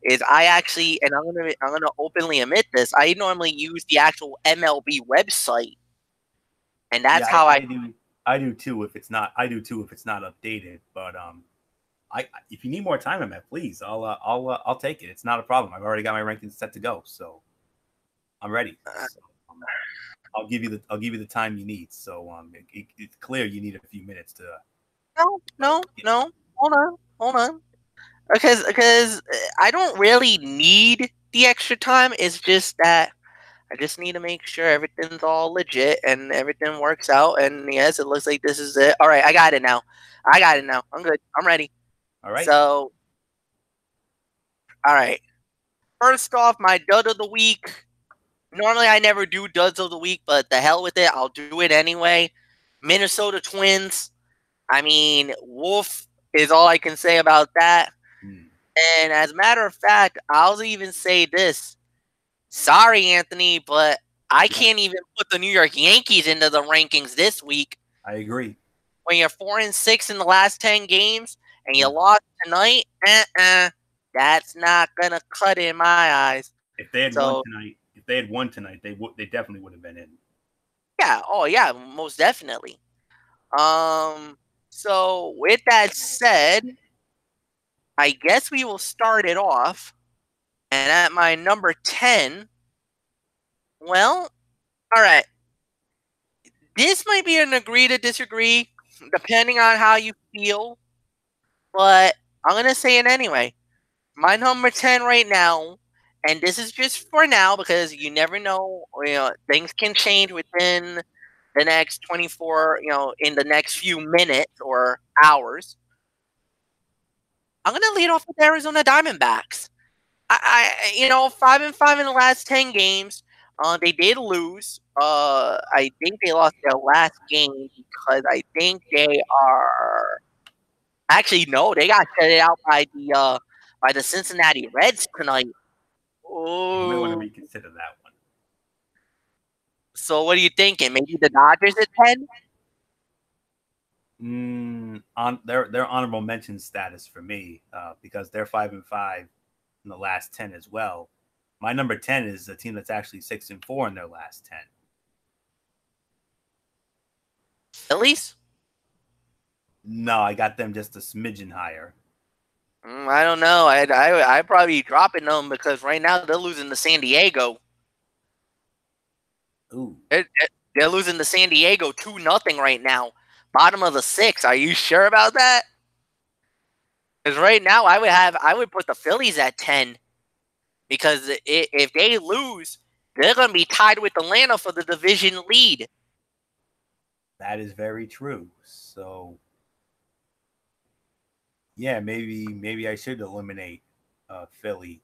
is I actually, and I'm gonna openly admit this, I normally use the actual MLB website, and that's how I do. I do too if it's not. I do too if it's not updated. But if you need more time on that, please, I'll take it. It's not a problem. I've already got my rankings set to go, so I'm ready. So, I'll give you the time you need. So it's clear you need a few minutes to. No. Hold on. Because I don't really need the extra time. It's just that I just need to make sure everything's all legit and everything works out. And yes, it looks like this is it. All right, I got it now. I'm good. I'm ready. All right. So, all right. First off, my dud of the week. Normally, I never do duds of the week, but the hell with it. I'll do it anyway. Minnesota Twins. I mean, Wolf is all I can say about that. And as a matter of fact, I'll even say this. Sorry, Anthony, but I can't even put the New York Yankees into the rankings this week. I agree. When you're 4-6 in the last 10 games and you lost tonight, that's not gonna cut in my eyes. If they had won tonight, they definitely would have been in. Yeah. Oh, yeah. Most definitely. So with that said, I guess we will start it off. And at my number 10, well, all right. This might be an agree to disagree, depending on how you feel. But I'm going to say it anyway. My number 10 right now, and this is just for now because you never know, things can change within the next 24, in the next few minutes or hours. I'm going to lead off with Arizona Diamondbacks. I 5-5 in the last 10 games. They did lose. I think they lost their last game because I think they are. Actually, no, they got shut out by the Cincinnati Reds tonight. Oh, you may want to reconsider that one. So, what are you thinking? Maybe the Dodgers at 10? On their honorable mention status for me because they're 5-5. in the last 10 as well. My number 10 is a team that's actually 6-4 in their last 10. Phillies? No, I got them just a smidgen higher. I don't know. I probably dropping them because right now they're losing to San Diego. Ooh. They're losing to San Diego 2-0 right now. Bottom of the 6th. Are you sure about that? Because right now I would put the Phillies at 10 because if they lose, they're going to be tied with Atlanta for the division lead. That is very true. So, yeah, maybe I should eliminate Philly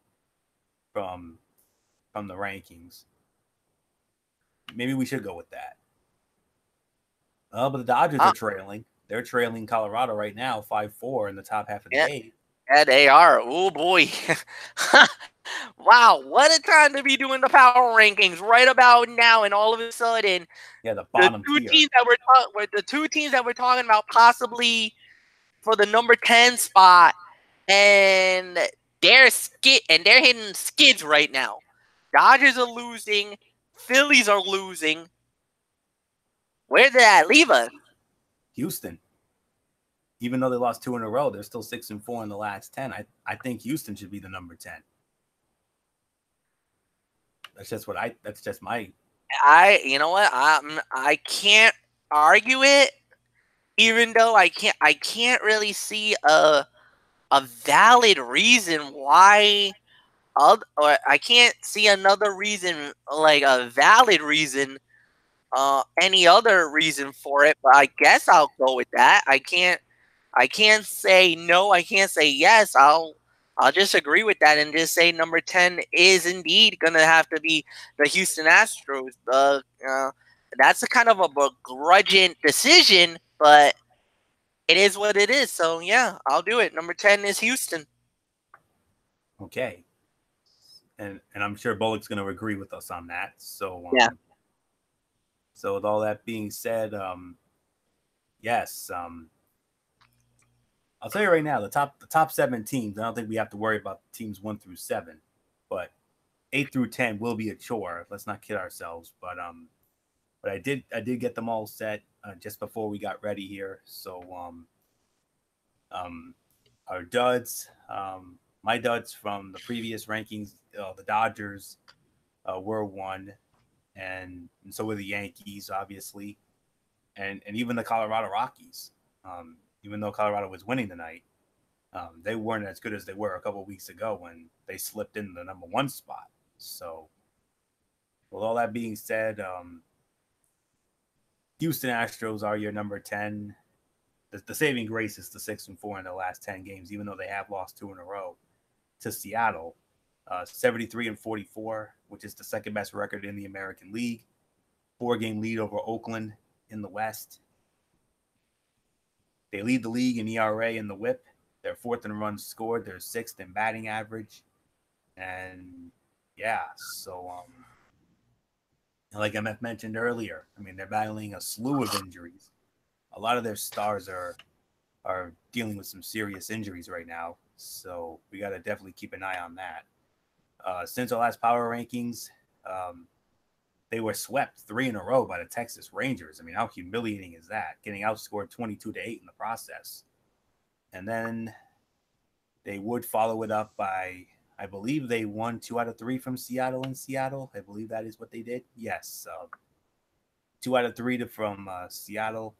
from the rankings. Maybe we should go with that. But the Dodgers are trailing. They're trailing Colorado right now, 5-4 in the top half of the 8th. Yeah, they are. Oh boy. Wow, what a time to be doing the power rankings right about now, and all of a sudden, the bottom two teams that we're talking about possibly for the number 10 spot, and they're hitting skids right now. Dodgers are losing, Phillies are losing. Where did that leave us? Houston. Even though they lost 2 in a row, they're still 6-4 in the last 10. I think Houston should be the number 10. That's just my. You know what? I can't argue it, even though I can't really see a valid reason why. Or I can't see another reason, like a valid reason, any other reason for it. But I guess I'll go with that. I can't say no. I can't say yes. I'll just agree with that and just say number 10 is indeed going to have to be the Houston Astros. That's a kind of a begrudging decision, but it is what it is. So, yeah, I'll do it. Number 10 is Houston. Okay. And I'm sure Bullock's going to agree with us on that. So, yeah. So with all that being said, yes, I'll tell you right now, the top 7 teams, I don't think we have to worry about teams 1 through 7, but 8 through 10 will be a chore. Let's not kid ourselves. But I did get them all set just before we got ready here. So our duds, my duds from the previous rankings, the Dodgers were 1, and so were the Yankees, obviously, and even the Colorado Rockies. Even though Colorado was winning tonight, they weren't as good as they were a couple of weeks ago when they slipped in the number 1 spot. So, with all that being said, Houston Astros are your number 10. The saving grace is the 6-4 in the last 10 games, even though they have lost 2 in a row to Seattle. 73-44, which is the second best record in the American League. 4-game lead over Oakland in the West. They lead the league in ERA and the WHIP. They're 4th in runs scored. They're 6th in batting average. And yeah, so like MF mentioned earlier, I mean, they're battling a slew of injuries. A lot of their stars are dealing with some serious injuries right now. So we got to definitely keep an eye on that. Since our last power rankings, they were swept 3 in a row by the Texas Rangers. I mean, how humiliating is that? Getting outscored 22-8 in the process. And then they would follow it up by, I believe they won 2 out of 3 from Seattle in Seattle. I believe that is what they did. Yes. 2 out of 3 from Seattle.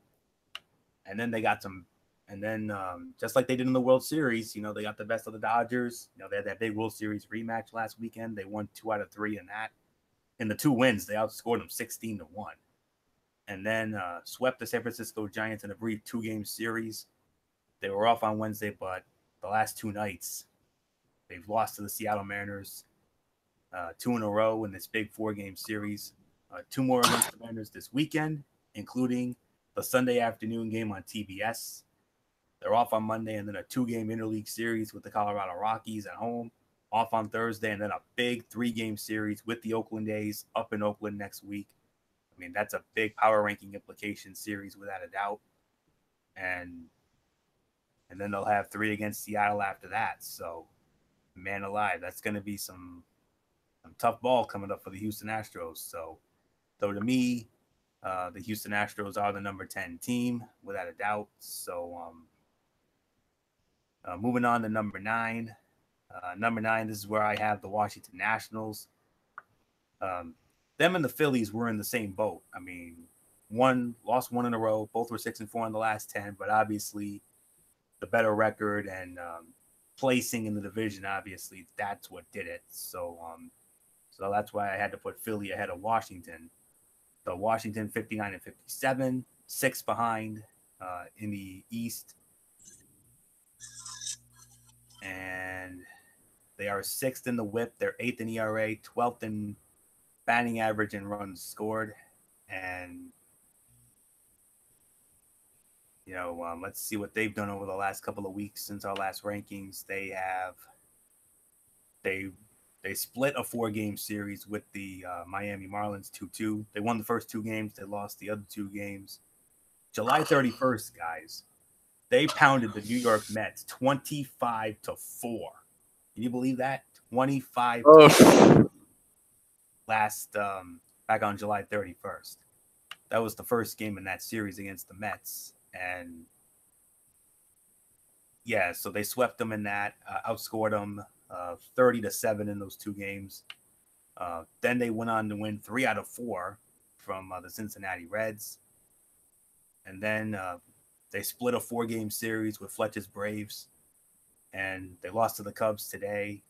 And then they got some, and then just like they did in the World Series, they got the best of the Dodgers. They had that big World Series rematch last weekend. They won 2 out of 3 in that. In the 2 wins, they outscored them 16-1. And then swept the San Francisco Giants in a brief 2-game series. They were off on Wednesday, but the last 2 nights, they've lost to the Seattle Mariners 2 in a row in this big 4-game series. 2 more against the Mariners this weekend, including the Sunday afternoon game on TBS. They're off on Monday, and then a 2-game interleague series with the Colorado Rockies at home. Off on Thursday, and then a big 3-game series with the Oakland A's up in Oakland next week. I mean, that's a big power ranking implication series without a doubt. And then they'll have 3 against Seattle after that. So man alive, that's going to be some tough ball coming up for the Houston Astros. So to me, the Houston Astros are the number 10 team without a doubt. So moving on to number 9. Number 9, this is where I have the Washington Nationals. Them and the Phillies were in the same boat. I mean, lost one in a row. Both were 6-4 in the last 10, but obviously the better record and placing in the division, obviously that's what did it. So that's why I had to put Philly ahead of Washington. So Washington 59 and 57, 6 behind in the East, and they are 6th in the WHIP. They're 8th in ERA, 12th in batting average and runs scored. And let's see what they've done over the last couple of weeks since our last rankings. They split a 4-game series with the Miami Marlins 2-2. They won the first 2 games. They lost the other 2 games. July 31st, guys, they pounded the New York Mets 25-4. Can you believe that? 25-4 last back on July 31st. That was the first game in that series against the Mets. And yeah, so they swept them in that, outscored them 30-7 in those 2 games. Then they went on to win 3 out of 4 from the Cincinnati Reds. And then they split a 4-game series with Fletcher's Braves. And they lost to the Cubs today.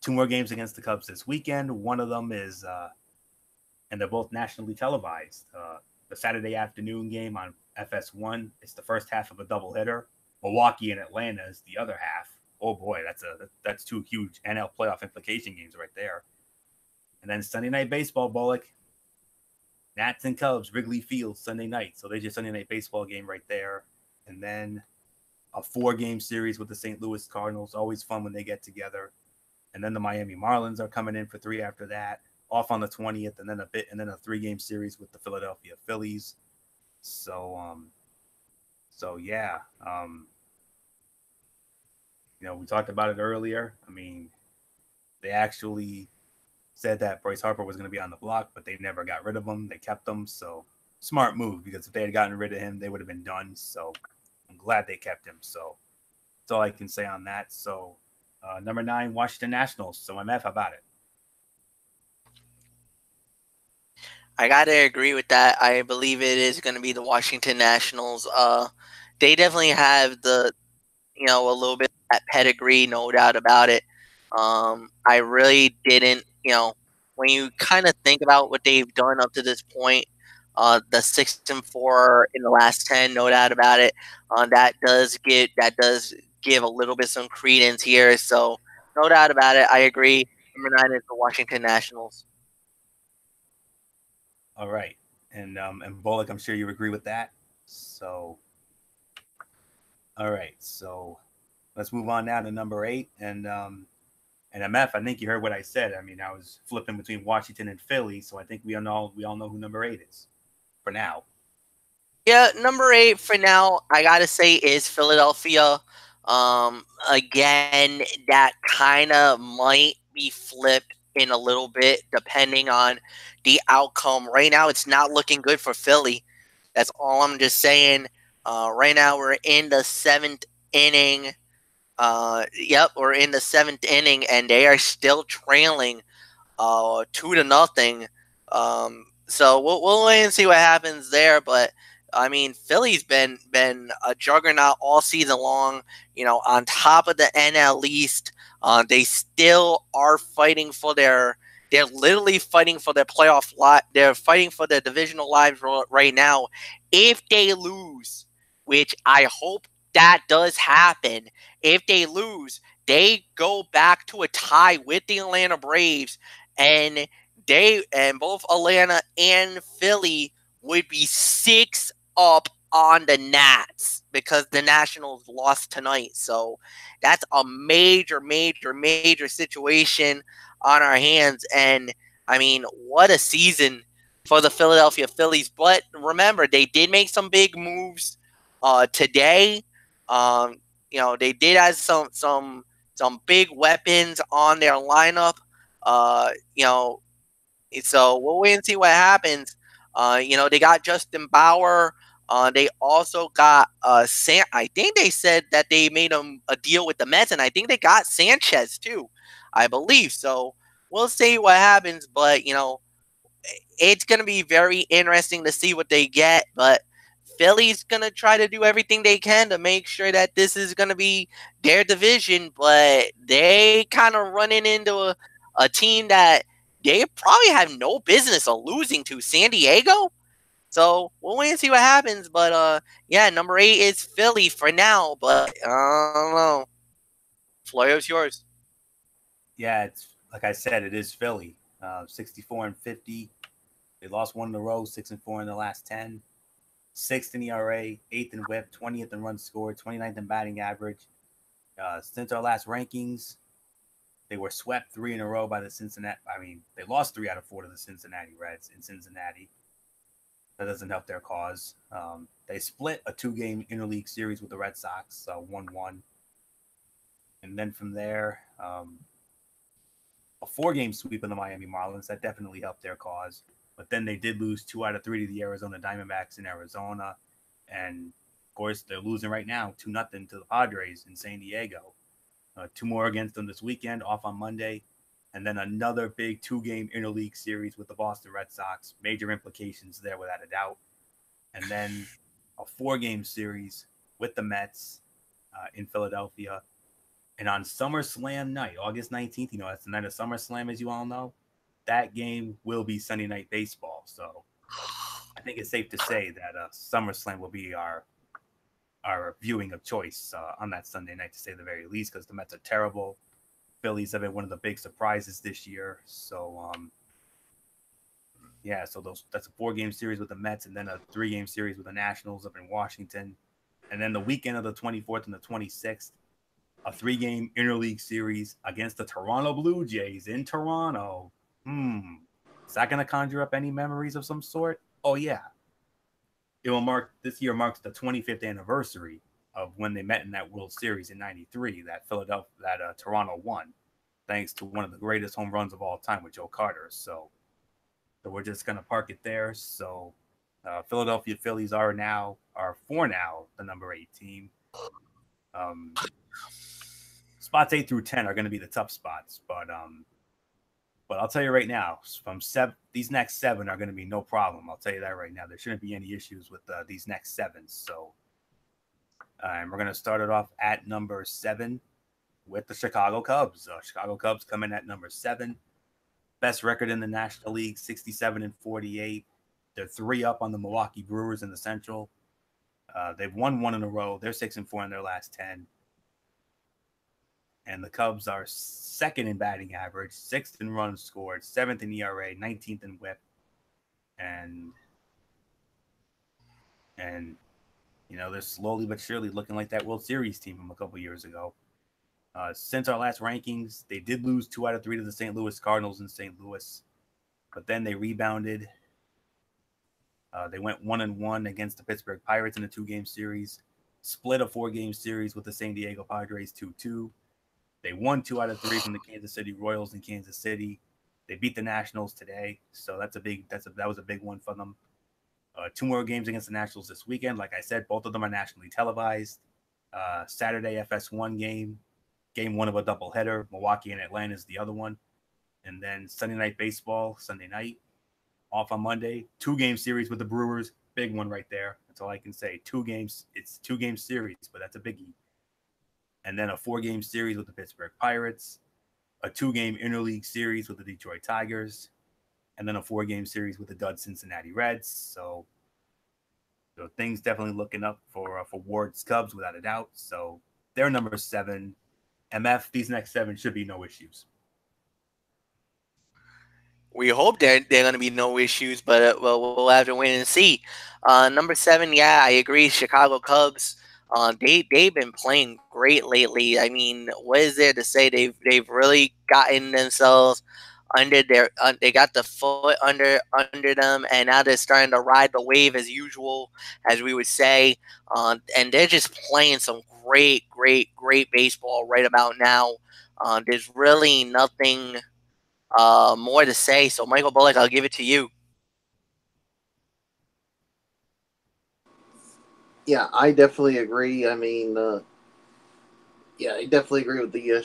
2 more games against the Cubs this weekend. One of them is, and they're both nationally televised. The Saturday afternoon game on FS1. It's the first half of a doubleheader. Milwaukee and Atlanta is the other half. Oh boy, that's 2 huge NL playoff implication games right there. And then Sunday Night Baseball, Bullock. Nats and Cubs, Wrigley Field, Sunday night. So there's your Sunday Night Baseball game right there. And then a 4-game series with the St. Louis Cardinals. Always fun when they get together. And then the Miami Marlins are coming in for 3 after that. Off on the 20th, and then a 3-game series with the Philadelphia Phillies. So yeah. We talked about it earlier. I mean, they actually said that Bryce Harper was going to be on the block, but they never got rid of him. They kept him. So smart move, because if they had gotten rid of him, they would have been done. So I'm glad they kept him. So that's all I can say on that. So number 9, Washington Nationals. So MF, how about it? I gotta agree with that. I believe it is going to be the Washington Nationals. They definitely have a little bit of that pedigree, no doubt about it. I really didn't, when you kind of think about what they've done up to this point, the 6-4 in the last 10, no doubt about it. That does give a little bit some credence here. So no doubt about it. I agree. Number 9 is the Washington Nationals. All right. And Bullock, I'm sure you agree with that. So, all right. So let's move on now to number 8. And MF, I think you heard what I said. I mean, I was flipping between Washington and Philly. So I think we all know who number 8 is for now. Yeah, number 8 for now, I got to say, is Philadelphia. Again, that kind of might be flipped in a little bit depending on the outcome. Right now, it's not looking good for Philly. That's all I'm just saying. Right now, we're in the 7th inning. We're in the 7th inning, and they are still trailing 2-0. So we'll wait and see what happens there. But I mean, Philly's been a juggernaut all season long. On top of the NL East, they still are fighting for their. They're literally fighting for their playoff lot. They're fighting for their divisional lives right now. If they lose, which I hope that does happen, if they lose, they go back to a tie with the Atlanta Braves, and both Atlanta and Philly would be 6 up on the Nats because the Nationals lost tonight. So that's a major, major, major situation on our hands. And I mean, what a season for the Philadelphia Phillies. But remember, they did make some big moves today. they did have some big weapons on their lineup. So we'll wait and see what happens. They got Justin Bauer. They also got I think they said that they made a deal with the Mets, and I think they got Sanchez too, I believe. So we'll see what happens, but it's going to be very interesting to see what they get. But Philly's going to try to do everything they can to make sure that this is going to be their division, but they kind of running into a team that they probably have no business of losing to, San Diego. So we'll wait and see what happens. But yeah, number 8 is Philly for now. But I don't know. Floyo's yours. Yeah, it's like I said, it is Philly. 64-50. They lost 1 in a row, 6-4 in the last 10. 6th in ERA, 8th in WHIP, 20th in runs scored, 29th in batting average. Since our last rankings, they were swept 3 in a row by the Cincinnati. I mean, they lost 3 out of 4 to the Cincinnati Reds in Cincinnati. That doesn't help their cause. They split a 2-game interleague series with the Red Sox, 1-1. And then from there, a 4-game sweep of the Miami Marlins. That definitely helped their cause. But then they did lose 2 out of 3 to the Arizona Diamondbacks in Arizona. And, of course, they're losing right now 2-0 to the Padres in San Diego. 2 more against them this weekend, off on Monday. And then another big 2-game interleague series with the Boston Red Sox. Major implications there without a doubt. And then a 4-game series with the Mets in Philadelphia. And on SummerSlam night, August 19th, that's the night of SummerSlam, as you all know, that game will be Sunday Night Baseball. So I think it's safe to say that SummerSlam will be our viewing of choice on that Sunday night, to say the very least, because the Mets are terrible. Phillies have been one of the big surprises this year. So, so that's a 4-game series with the Mets, and then a 3-game series with the Nationals up in Washington. And then the weekend of the 24th and the 26th, a 3-game interleague series against the Toronto Blue Jays in Toronto. Is that going to conjure up any memories of some sort? Oh, yeah. This year marks the 25th anniversary of when they met in that World Series in '93 that Toronto won, thanks to one of the greatest home runs of all time with Joe Carter. So we're just going to park it there. So Philadelphia Phillies are for now the number 8 team. Spots 8 through 10 are going to be the tough spots, but I'll tell you right now, these next 7 are going to be no problem. I'll tell you that right now. There shouldn't be any issues with these next 7. So we're going to start it off at number 7 with the Chicago Cubs. Chicago Cubs come in at number 7. Best record in the National League, 67-48. They're 3 up on the Milwaukee Brewers in the Central. They've won 1 in a row. They're 6-4 in their last 10. And the Cubs are 2nd in batting average, 6th in runs scored, 7th in ERA, 19th in WHIP. And they're slowly but surely looking like that World Series team from a couple years ago. Since our last rankings, they did lose 2 out of 3 to the St. Louis Cardinals in St. Louis. But then they rebounded. They went 1-1 against the Pittsburgh Pirates in a 2-game series. Split a 4-game series with the San Diego Padres 2-2. They won 2 out of 3 from the Kansas City Royals in Kansas City. They beat the Nationals today, so that was a big one for them. 2 more games against the Nationals this weekend. Like I said, both of them are nationally televised. Saturday FS1 game 1 of a doubleheader. Milwaukee and Atlanta is the other one. And then Sunday Night Baseball, Sunday night. Off on Monday. 2-game series with the Brewers. Big one right there. That's all I can say. 2 games. It's 2-game series, but that's a biggie. And then a 4-game series with the Pittsburgh Pirates, a 2-game interleague series with the Detroit Tigers, and then a 4-game series with the dud Cincinnati Reds. So things definitely looking up for Ward's Cubs without a doubt. So they're number 7. MF, these next 7 should be no issues. We hope they're going to be no issues, but we'll have to wait and see. Number 7, yeah, I agree. Chicago Cubs. They've been playing great lately. I mean, what is there to say? They've really gotten themselves under their they got the foot under them, and now they're starting to ride the wave as usual, as we would say. And they're just playing some great baseball right about now. There's really nothing more to say. So, Michael Bullock, I'll give it to you. Yeah, I definitely agree. I mean, yeah, I definitely agree with the.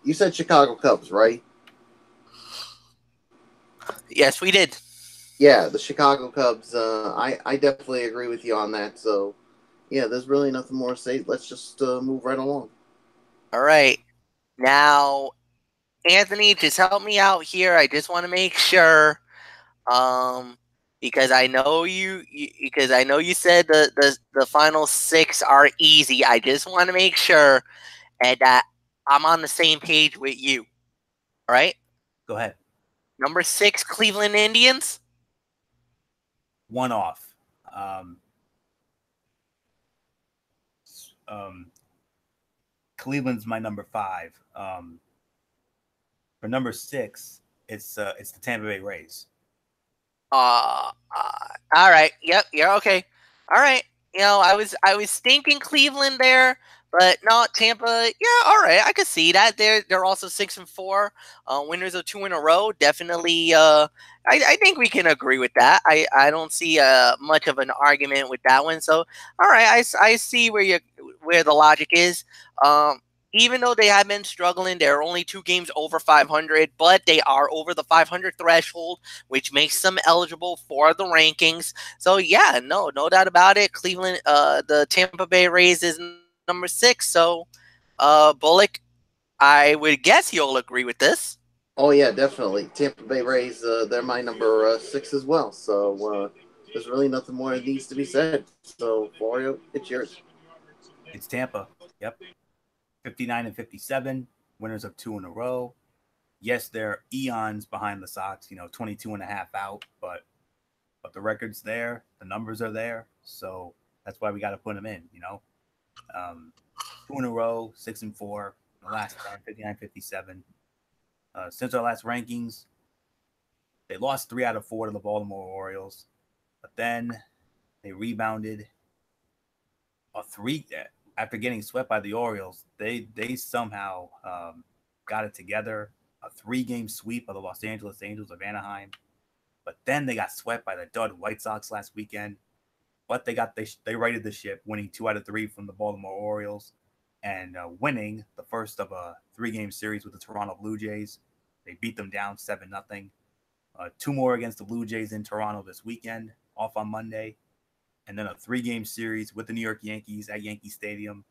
You said Chicago Cubs, right? Yes, we did. Yeah, the Chicago Cubs. I definitely agree with you on that. So, yeah, there's really nothing more to say. Let's just move right along. All right. Now, Anthony, just help me out here. I just want to make sure, because I know because I know you said the final six are easy. I just want to make sure and that I'm on the same page with you. All right. Go ahead. Number 6, Cleveland Indians. One off. Cleveland's my number 5. For number 6, it's the Tampa Bay Rays. All right. Yep. Yeah. Okay. All right. I was thinking Cleveland there, but no, Tampa. Yeah. All right. I could see that. They're also 6-4, winners of 2 in a row. Definitely. I think we can agree with that. I don't see much of an argument with that one. So, all right. I see where the logic is. Even though they have been struggling, they're only 2 games over 500, but they are over the 500 threshold, which makes them eligible for the rankings. So yeah, no doubt about it. Cleveland, the Tampa Bay Rays is number 6. So, Bullock, I would guess you'll agree with this. Oh yeah, definitely. Tampa Bay Rays. They're my number 6 as well. So there's really nothing more that needs to be said. So Florio, it's yours. It's Tampa. Yep. 59-57, winners of 2 in a row. Yes, they're eons behind the Sox, 22 and a half out, but the record's there, the numbers are there, so that's why we got to put them in, 2 in a row, 6-4, the last 10, 59-57. Since our last rankings, they lost 3 out of 4 to the Baltimore Orioles, but then they rebounded a 3 after getting swept by the Orioles. They somehow got it together. A 3-game sweep of the Los Angeles Angels of Anaheim, but then they got swept by the dud White Sox last weekend. But they righted the ship, winning 2 out of 3 from the Baltimore Orioles, and winning the first of a 3-game series with the Toronto Blue Jays. They beat them down 7-0. 2 more against the Blue Jays in Toronto this weekend, off on Monday, and then a 3-game series with the New York Yankees at Yankee Stadium.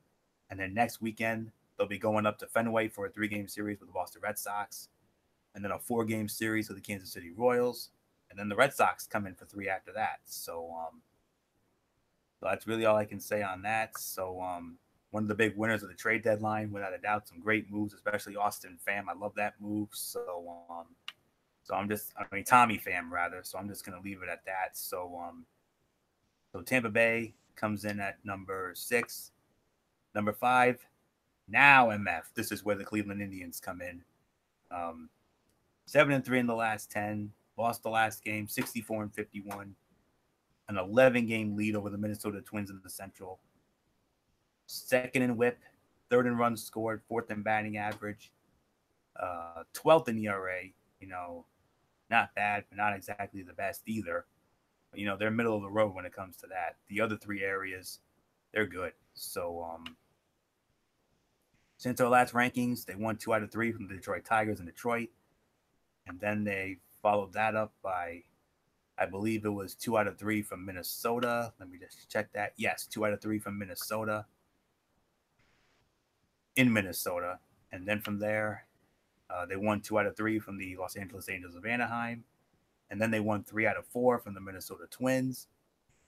And then next weekend, they'll be going up to Fenway for a 3-game series with the Boston Red Sox, and then a 4-game series with the Kansas City Royals, and then the Red Sox come in for 3 after that. So that's really all I can say on that. So one of the big winners of the trade deadline, without a doubt, some great moves, especially Austin Pham. I love that move. So Tommy Pham rather. So I'm just gonna leave it at that. So Tampa Bay comes in at number 6. Number 5, now MF. This is where the Cleveland Indians come in. 7-3 in the last 10. Lost the last game, 64-51. An 11-game lead over the Minnesota Twins in the Central. 2nd in WHIP, 3rd in runs scored, 4th in batting average, 12th in ERA. Not bad, but not exactly the best either. They're middle of the road when it comes to that. The other 3 areas, they're good. So since our last rankings, they won 2 out of 3 from the Detroit Tigers in Detroit. And then they followed that up by, I believe it was 2 out of 3 from Minnesota. Let me just check that. Yes, 2 out of 3 from Minnesota. In Minnesota. And then from there, they won 2 out of 3 from the Los Angeles Angels of Anaheim. And then they won 3 out of 4 from the Minnesota Twins.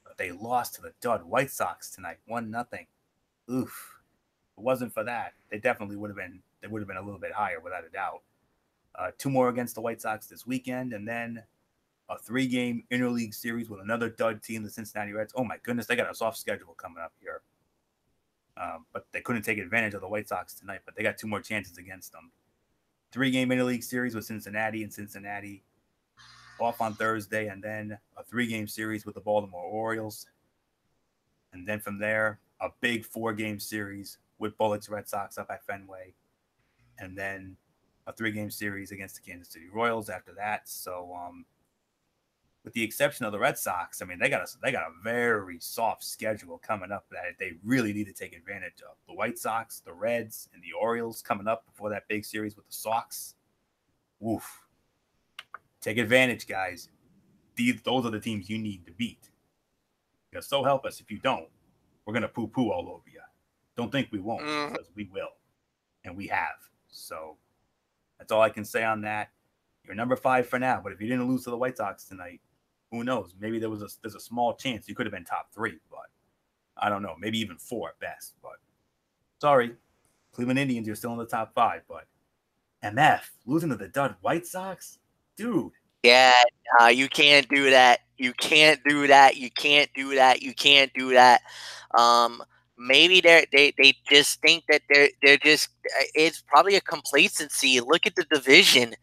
But they lost to the dud White Sox tonight, 1-0. Oof. If it wasn't for that, they definitely would have been a little bit higher, without a doubt. 2 more against the White Sox this weekend, and then a 3-game interleague series with another dud team, the Cincinnati Reds. Oh my goodness, they got a soft schedule coming up here. But they couldn't take advantage of the White Sox tonight, but they got 2 more chances against them. 3-game interleague series with Cincinnati off on Thursday, and then a 3-game series with the Baltimore Orioles. And then from there, a big 4-game series with Bullets Red Sox up at Fenway. And then a 3-game series against the Kansas City Royals after that. So, with the exception of the Red Sox, I mean, they got a very soft schedule coming up that they really need to take advantage of. The White Sox, the Reds, and the Orioles coming up before that big series with the Sox. Woof. Take advantage, guys. Those are the teams you need to beat. Because so help us, if you don't, we're going to poo-poo all over you. Don't think we won't, because we will. And we have. So that's all I can say on that. You're number 5 for now, but if you didn't lose to the White Sox tonight, who knows? Maybe there's a small chance you could have been top 3, but I don't know. Maybe even 4 at best. But sorry, Cleveland Indians, you're still in the top 5. But MF losing to the dud White Sox, dude. Yeah, you can't do that. You can't do that. You can't do that. You can't do that. Maybe they just think that they're just. It's probably a complacency. Look at the division.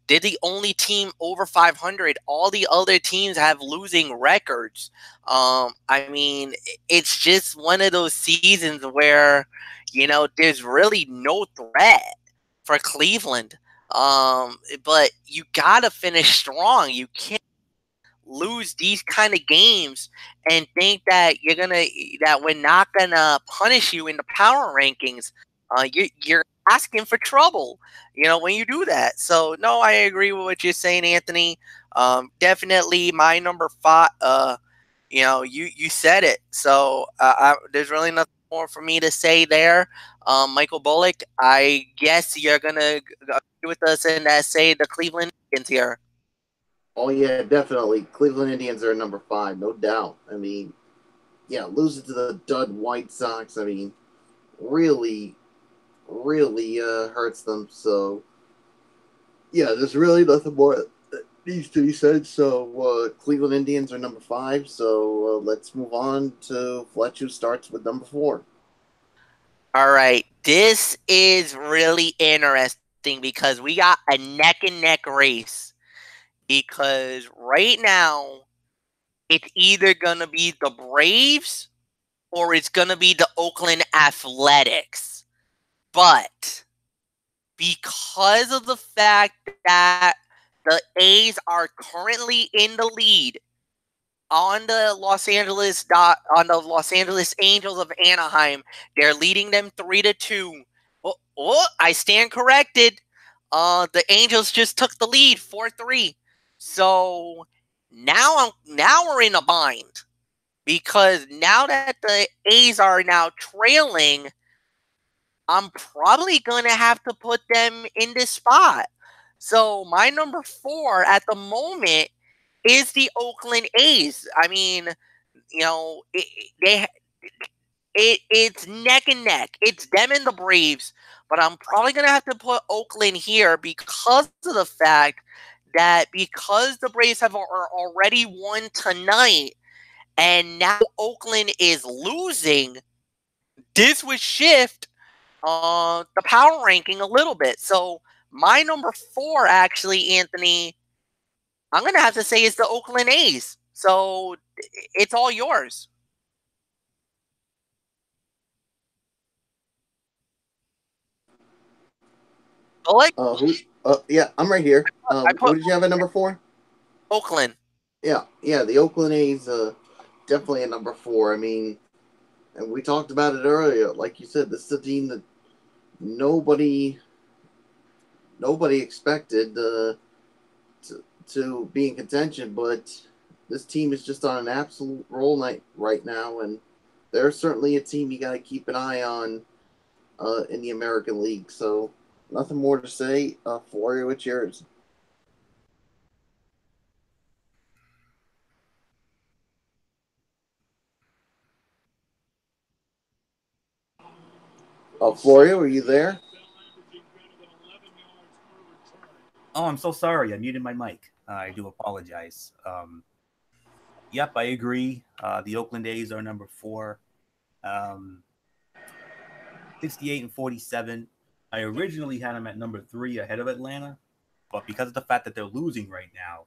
They're the only team over 500. All the other teams have losing records. I mean, it's just one of those seasons where, there's really no threat for Cleveland. But you gotta finish strong. You can't lose these kind of games and think that that we're not gonna punish you in the power rankings. You're asking for trouble, when you do that. So no, I agree with what you're saying, Anthony. Definitely my number 5. You said it. So there's really nothing more for me to say there. Michael Bullock, I guess you're gonna agree with us and say the Cleveland Indians here. Oh yeah, definitely. Cleveland Indians are number 5, no doubt. I mean, yeah, losing to the dud White Sox, I mean, really hurts them. So yeah, there's really nothing more that needs to be said. So Cleveland Indians are number 5. So let's move on to Fletch, who starts with number 4. All right, this is really interesting because we got a neck and neck race. Because right now, it's either going to be the Braves or it's going to be the Oakland Athletics. But because of the fact that the A's are currently in the lead on the Los Angeles Angels of Anaheim, they're leading them 3-2. Oh, I stand corrected. The Angels just took the lead 4-3. So now we're in a bind because now that the A's are now trailing, I'm probably going to have to put them in this spot. So my number 4 at the moment is the Oakland A's. I mean, it's neck and neck. It's them and the Braves, but I'm probably going to have to put Oakland here because of the fact that because the Braves have already won tonight and now Oakland is losing, this would shift the power ranking a little bit. So my number 4, actually, Anthony, I'm going to have to say is the Oakland A's. So it's all yours. Yeah, I'm right here. What did you have at number 4? Oakland. Yeah, the Oakland A's definitely at number 4. I mean, and we talked about it earlier. Like you said, this is a team that nobody expected to be in contention, but this team is just on an absolute roll right now, and they're certainly a team you got to keep an eye on in the American League. So nothing more to say. Florio, it's yours. Florio, are you there? Oh, I'm so sorry. I muted my mic. I do apologize. Yep, I agree. The Oakland A's are number 4. 68 and 47. I originally had them at number 3 ahead of Atlanta, but because of the fact that they're losing right now,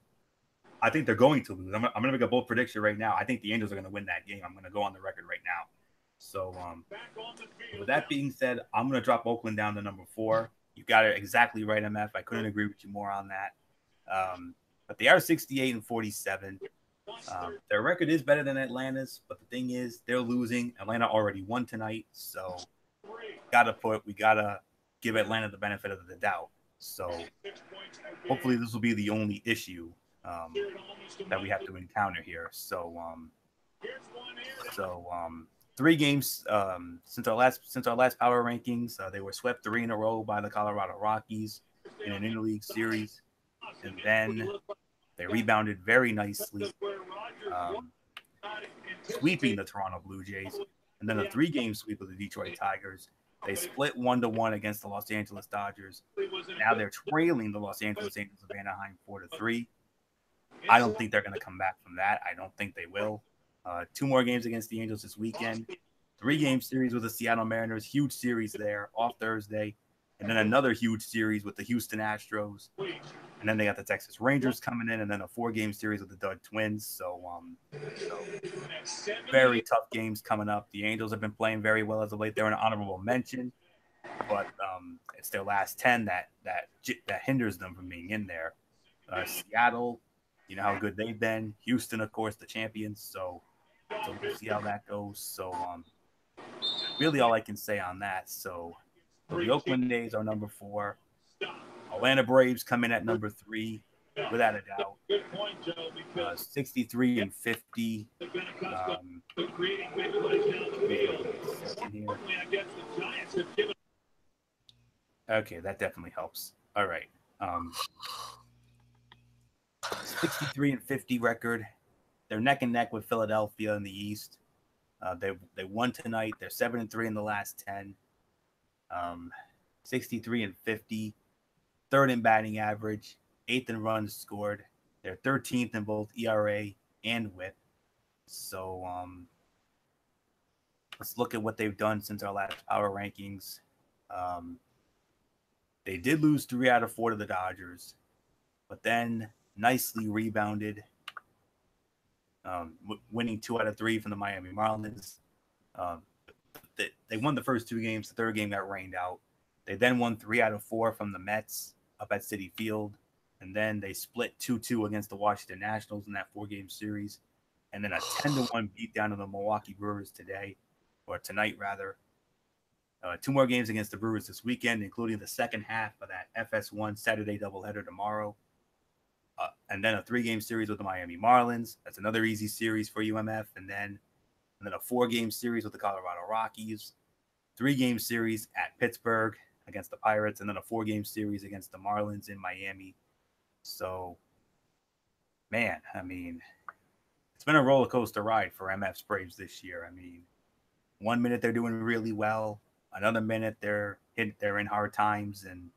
I think they're going to lose. I'm going to make a bold prediction right now. I think the Angels are going to win that game. I'm going to go on the record right now. So, with that being said, I'm going to drop Oakland down to number 4. You got it exactly right, MF. I couldn't agree with you more on that. But they are 68-47. Their record is better than Atlanta's, but the thing is, they're losing. Atlanta already won tonight, so we gotta give Atlanta the benefit of the doubt. So hopefully this will be the only issue that we have to encounter here. So 3 games since our last power rankings, they were swept 3 in a row by the Colorado Rockies in an interleague series, and then they rebounded very nicely, sweeping the Toronto Blue Jays, and then a 3-game sweep of the Detroit Tigers. They split 1-1 against the Los Angeles Dodgers. Now they're trailing the Los Angeles Angels of Anaheim 4-3. I don't think they're going to come back from that. I don't think they will. 2 more games against the Angels this weekend. 3-game series with the Seattle Mariners. Huge series there off Thursday. And then another huge series with the Houston Astros. And then they got the Texas Rangers coming in, and then a 4-game series with the Dud Twins. So very tough games coming up. The Angels have been playing very well as of late. They're an honorable mention, but it's their last 10 that hinders them from being in there. Seattle, you know how good they've been. Houston, of course, the champions. So we'll see how that goes. So really all I can say on that. So the Oakland A's are number 4. Atlanta Braves come in at number 3, without a doubt. 63-50. Okay, that definitely helps. All right. 63-50 record. They're neck and neck with Philadelphia in the East. They won tonight. They're 7-3 in the last 10. 63-50. 3rd in batting average, 8th in runs scored. They're 13th in both ERA and WHIP. So let's look at what they've done since our last power rankings. They did lose 3 out of 4 to the Dodgers, but then nicely rebounded, winning 2 out of 3 from the Miami Marlins. They won the first 2 games. The 3rd game got rained out. They then won 3 out of 4 from the Mets up at Citi Field, and then they split 2-2 against the Washington Nationals in that 4-game series, and then a 10-1 beatdown of the Milwaukee Brewers tonight rather. 2 more games against the Brewers this weekend, including the second half of that FS1 Saturday doubleheader tomorrow, and then a 3-game series with the Miami Marlins. That's another easy series for UMF, and then a 4-game series with the Colorado Rockies, 3-game series at Pittsburgh against the Pirates, and then a 4-game series against the Marlins in Miami. So, man, I mean, it's been a roller coaster ride for MF's Braves this year. I mean, 1 minute they're doing really well, another minute they're in hard times, and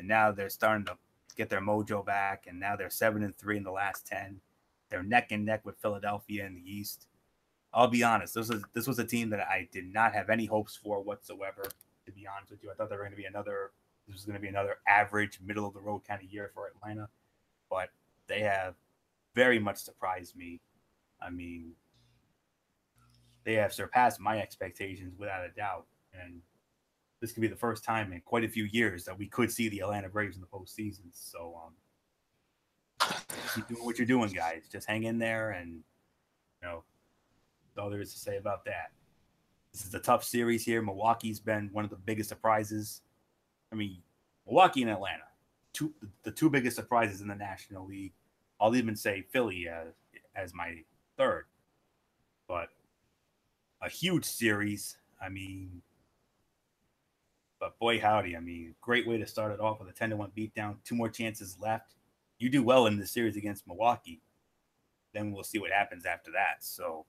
now they're starting to get their mojo back, and now they're 7-3 in the last 10. They're neck and neck with Philadelphia in the East. I'll be honest, this was a team that I did not have any hopes for whatsoever. To be honest with you, I thought this was going to be another average, middle of the road kind of year for Atlanta, but they have very much surprised me. I mean, they have surpassed my expectations without a doubt, and this could be the first time in quite a few years that we could see the Atlanta Braves in the postseason. So, keep doing what you're doing, guys. Just hang in there, and that's all there is to say about that. This is a tough series here. Milwaukee's been one of the biggest surprises. I mean, Milwaukee and Atlanta, the 2 biggest surprises in the National League. I'll even say Philly as my 3rd. But a huge series. I mean, but boy, howdy. I mean, great way to start it off with a 10-1 beatdown. 2 more chances left. You do well in the series against Milwaukee. Then we'll see what happens after that. So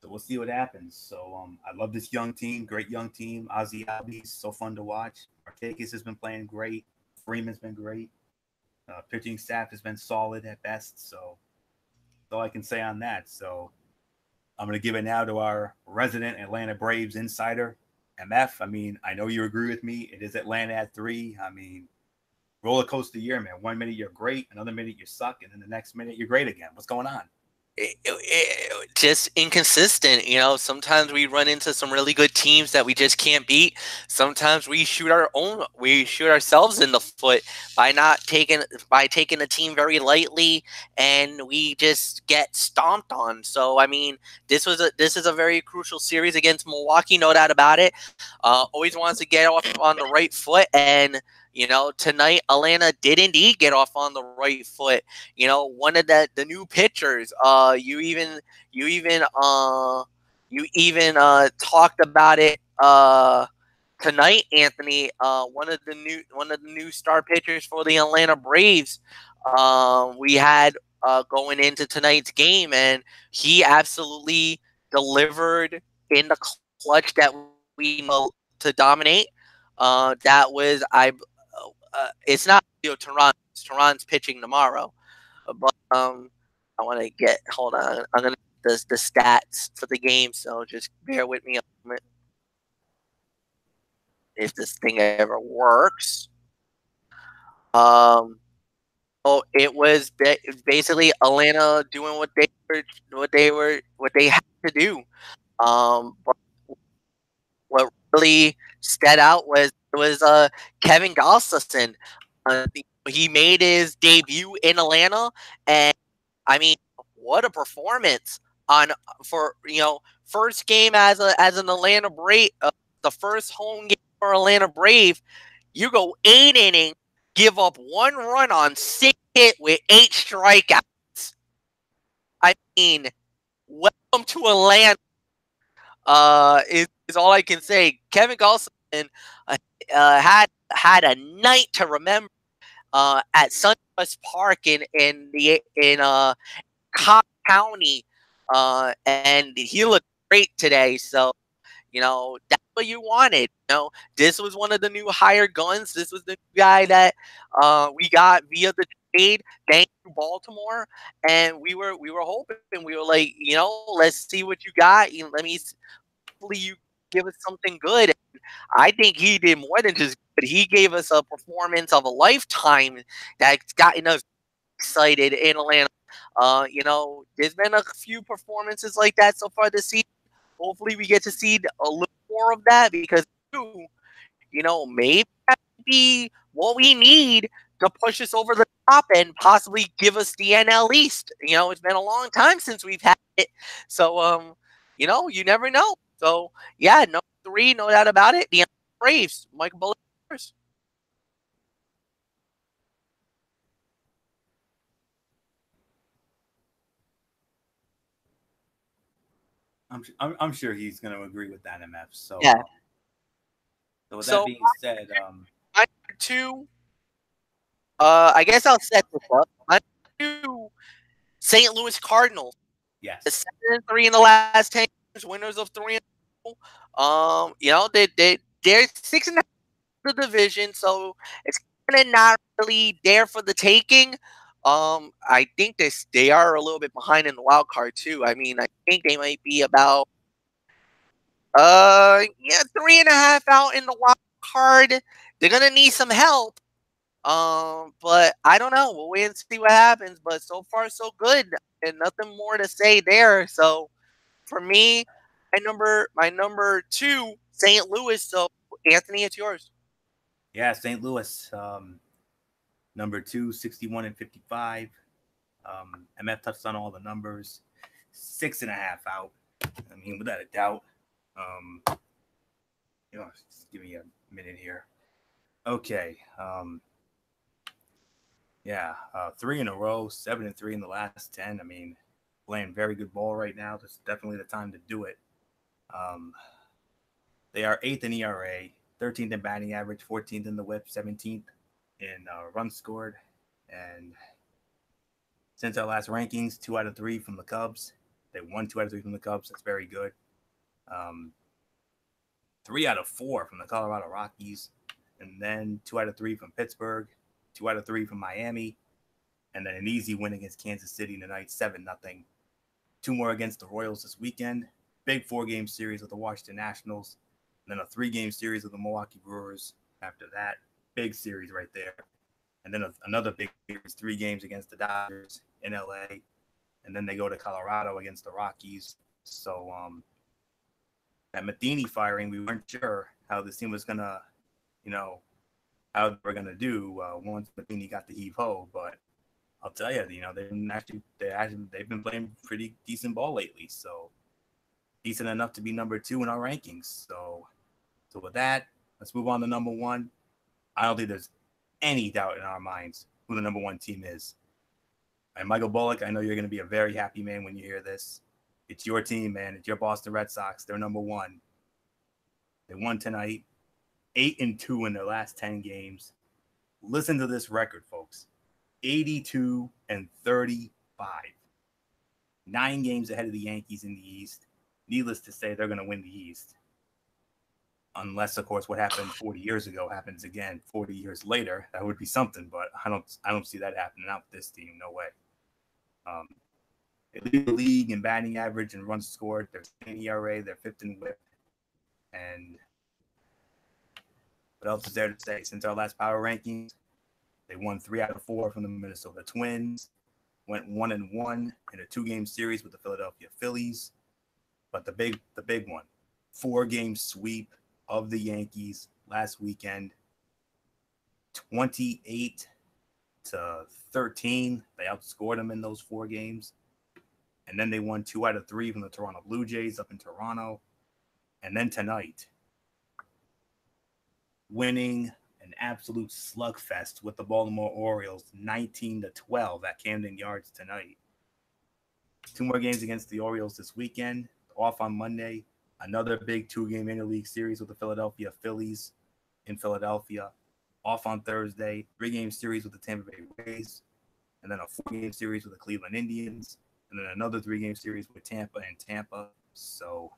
we'll see what happens. So I love this young team, great young team. Ozzie Albies, so fun to watch. Markakis has been playing great. Freeman's been great. Pitching staff has been solid at best. So that's all I can say on that. So I'm going to give it now to our resident Atlanta Braves insider, MF, I mean, I know you agree with me. It is Atlanta at 3. I mean, roller coaster year, man. 1 minute you're great, another minute you suck, and then the next minute you're great again. What's going on? Just inconsistent. Sometimes we run into some really good teams that we just can't beat. Sometimes we shoot ourselves in the foot by taking the team very lightly, and we just get stomped on. So I mean, this is a very crucial series against Milwaukee, no doubt about it. Always wants to get off on the right foot, and tonight Atlanta did indeed get off on the right foot. One of the new pitchers. You even talked about it tonight, Anthony. One of the new star pitchers for the Atlanta Braves. We had going into tonight's game, and he absolutely delivered in the clutch that we know to dominate. That was it's not Tehran. Tehran's pitching tomorrow, but I want to hold on. I'm gonna the stats for the game, so just bear with me a moment. If this thing ever works. It was basically Atlanta doing what they had to do. But what really stood out was Kevin Gustafson. He made his debut in Atlanta, and I mean, what a performance for first game as an Atlanta Brave, the first home game for Atlanta Brave. You go 8 innings, give up 1 run on 6 hit with 8 strikeouts. I mean, welcome to Atlanta. Is all I can say. Kevin Gustafson had a night to remember at Suntrust Park in Cobb County, and he looked great today. So that's what you wanted. This was one of the new hired guns. This was the guy that we got via the trade, thanks to Baltimore, and we were hoping. We were like, let's see what you got. Hopefully you give us something good. And I think he did more than just good. He gave us a performance of a lifetime that's gotten us excited in Atlanta. There's been a few performances like that so far this season. Hopefully we get to see a little more of that, because maybe that would be what we need to push us over the top and possibly give us the NL East. It's been a long time since we've had it. So, you never know. So, yeah, number 3, no doubt about it. The Braves, Michael Bullock. I'm sure he's going to agree with that, MF. So, yeah. So with that being said, my 2. I guess I'll set this up. My 2, St. Louis Cardinals. Yes. 7-3 in the last 10 games, winners of 3. They're 6.5 the division, so it's kind of not really there for the taking. I think they are a little bit behind in the wild card too. I mean, I think they might be about 3.5 out in the wild card. They're gonna need some help. But I don't know. We'll wait and see what happens. But so far, so good, and nothing more to say there. So for me, my number 2, St. Louis. So Anthony, it's yours. Yeah, St. Louis. Number 2, 61 and 55. MF touched on all the numbers. 6.5 out. I mean, without a doubt. Just give me a minute here. Okay. 3 in a row, 7-3 in the last 10. I mean, playing very good ball right now. This is definitely the time to do it. They are 8th in ERA, 13th in batting average, 14th in the WHIP, 17th in runs scored. And since our last rankings, 2 out of 3 from the Cubs. They won 2 out of 3 from the Cubs. That's very good. 3 out of 4 from the Colorado Rockies. And then 2 out of 3 from Pittsburgh. 2 out of 3 from Miami. And then an easy win against Kansas City tonight, 7-0. 2 more against the Royals this weekend. Big 4-game series with the Washington Nationals. then a 3-game series with the Milwaukee Brewers after that. Big series right there. And then another big series, 3 games against the Dodgers in LA. And then they go to Colorado against the Rockies. So that Matheny firing, we weren't sure how this team was going to, how they were going to do once Matheny got the heave-ho. But I'll tell you, they've been playing pretty decent ball lately. So decent enough to be number 2 in our rankings. So with that, let's move on to number 1. I don't think there's any doubt in our minds who the number 1 team is. And Michael Bullock, I know you're going to be a very happy man when you hear this. It's your team, man. It's your Boston Red Sox. They're number 1. They won tonight, 8-2 in their last 10 games. Listen to this record, folks. 82-35. 9 games ahead of the Yankees in the East. Needless to say, they're going to win the East. Unless, of course, what happened 40 years ago happens again 40 years later. That would be something, but I don't see that happening out with this team. No way. They lead the league in batting average and runs scored. They're in ERA. They're 5th in WHIP. And what else is there to say? Since our last power rankings, they won 3 out of 4 from the Minnesota Twins. Went 1-1 in a 2-game series with the Philadelphia Phillies. But the big one, 4-game sweep of the Yankees last weekend, 28-13. They outscored them in those 4 games. And then they won 2 out of 3 from the Toronto Blue Jays up in Toronto. And then tonight, winning an absolute slugfest with the Baltimore Orioles, 19-12 at Camden Yards tonight. 2 more games against the Orioles this weekend, off on Monday. Another big 2-game interleague series with the Philadelphia Phillies in Philadelphia, off on Thursday. 3-game series with the Tampa Bay Rays, and then a 4-game series with the Cleveland Indians, and then another 3-game series with Tampa and Tampa. So,